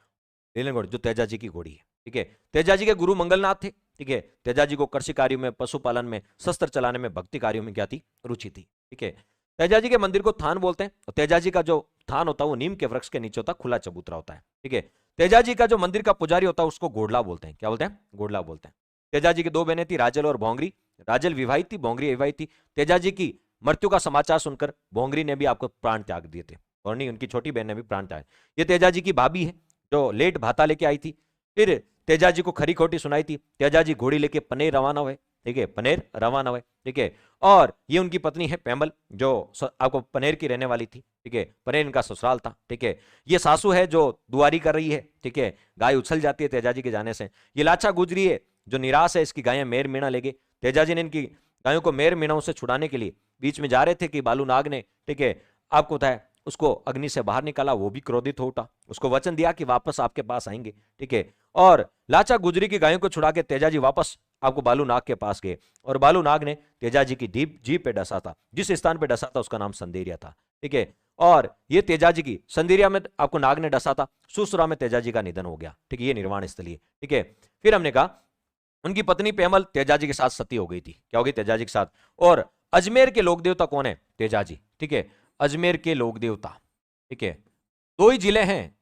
लीलन घोड़ी जो तेजाजी की घोड़ी है, ठीक है। तेजाजी के गुरु मंगलनाथ थे, ठीक है। तेजाजी को कृषि कार्यों में, पशुपालन में, शस्त्र चलाने में, भक्ति कार्यों में क्या थी? रुचि थी, ठीक है। तेजाजी के मंदिर को थान बोलते हैं। और तेजाजी का जो थान होता है वो नीम के वृक्ष के नीचे होता है, खुला चबूतरा होता है, ठीक है। तेजाजी का जो मंदिर का पुजारी होता है उसको घोड़ला बोलते हैं। क्या बोलते हैं? घोड़ला बोलते हैं। तेजाजी की 2 बहनें थी, राजल और भोंगरी। राजल विवाहित थी, भोंगरी अविवाहित थी। तेजाजी की मृत्यु का समाचार सुनकर भोंगरी ने भी आपको प्राण त्याग दिए थे, और नहीं, उनकी छोटी बहन ने भी प्राण त्याग। ये तेजाजी की भाभी है जो लेट भाता लेके आई थी। फिर तेजाजी को खरी खोटी सुनाई थी। तेजाजी घोड़ी लेके पनेर रवाना हुए, ठीक है। पनेर रवाना हुए, ठीक है। और ये उनकी पत्नी है पैमल, जो आपको पनेर की रहने वाली थी, ठीक है। पनेर इनका ससुराल था, ठीक है। ये सासू है जो दुआरी कर रही है, ठीक है। गाय उछल जाती है तेजाजी के जाने से। ये लाचा गुजरी है जो निराश है, इसकी गायें मेर मीणा लेगे। तेजाजी ने इनकी गायों को मेर मीणाओं से छुड़ाने के लिए बीच में जा रहे थे कि बालू नाग ने, ठीक है, आपको बताया उसको अग्नि से बाहर निकाला। वो भी क्रोधित हो उठा, उसको वचन दिया कि वापस आपके पास आएंगे, ठीक है। और लाचा गुजरी की गायों को छुड़ा के तेजाजी वापस आपको बालू नाग के पास गए। और बालू नाग ने तेजाजी की जीभ पे डसा था। जिस स्थान पे डसा था उसका नाम संदेरिया था, ठीक है। और ये तेजाजी की संदीरिया में आपको नाग ने डसा था, सुसुरा में तेजाजी का निधन हो गया, ठीक है, ये निर्वाण स्थली है, ठीक है। फिर हमने कहा उनकी पत्नी पेमल तेजाजी के साथ सती हो गई थी, क्या हो गई, तेजाजी के साथ। और अजमेर के लोक देवता कौन है, तेजाजी, ठीक है, अजमेर के लोक देवता, ठीक है, दो ही जिले हैं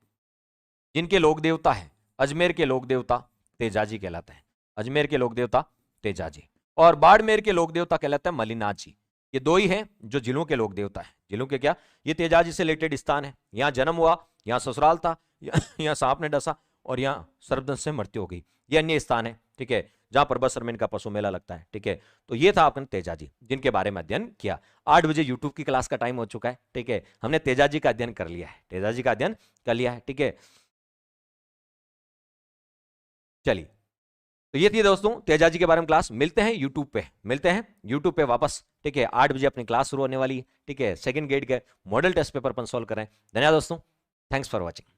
जिनके लोक देवता है, अजमेर के लोक देवता तेजाजी कहलाते हैं, अजमेर के लोक देवता तेजाजी, और बाड़मेर के लोक देवता कहलाते हैं मलिनाथ जी। ये दो ही हैं जो जिलों के लोक देवता है, जिलों के क्या, ये तेजाजी से रिलेटेड स्थान है, यहां जन्म हुआ, यहां ससुराल था, यहां सांप ने डसा और यहां सर्पदंश से मृत्यु हो गई, ये अन्य स्थान है, ठीक है, जहां पर बसरमेन का पशु मेला लगता है, ठीक है। तो ये था आपने तेजाजी जिनके बारे में अध्ययन किया। 8 बजे यूट्यूब की क्लास का टाइम हो चुका है, ठीक है, हमने तेजाजी का अध्ययन कर लिया है, तेजाजी का अध्ययन कर लिया है, ठीक है। चलिए, तो ये थी दोस्तों तेजाजी के बारे में क्लास। मिलते हैं यूट्यूब पे, मिलते हैं यूट्यूब पे वापस, ठीक है, 8 बजे अपनी क्लास शुरू होने वाली है, ठीक है। सेकंड ग्रेड के मॉडल टेस्ट पेपर अपन सॉल्व करें। धन्यवाद दोस्तों, थैंक्स फॉर वॉचिंग।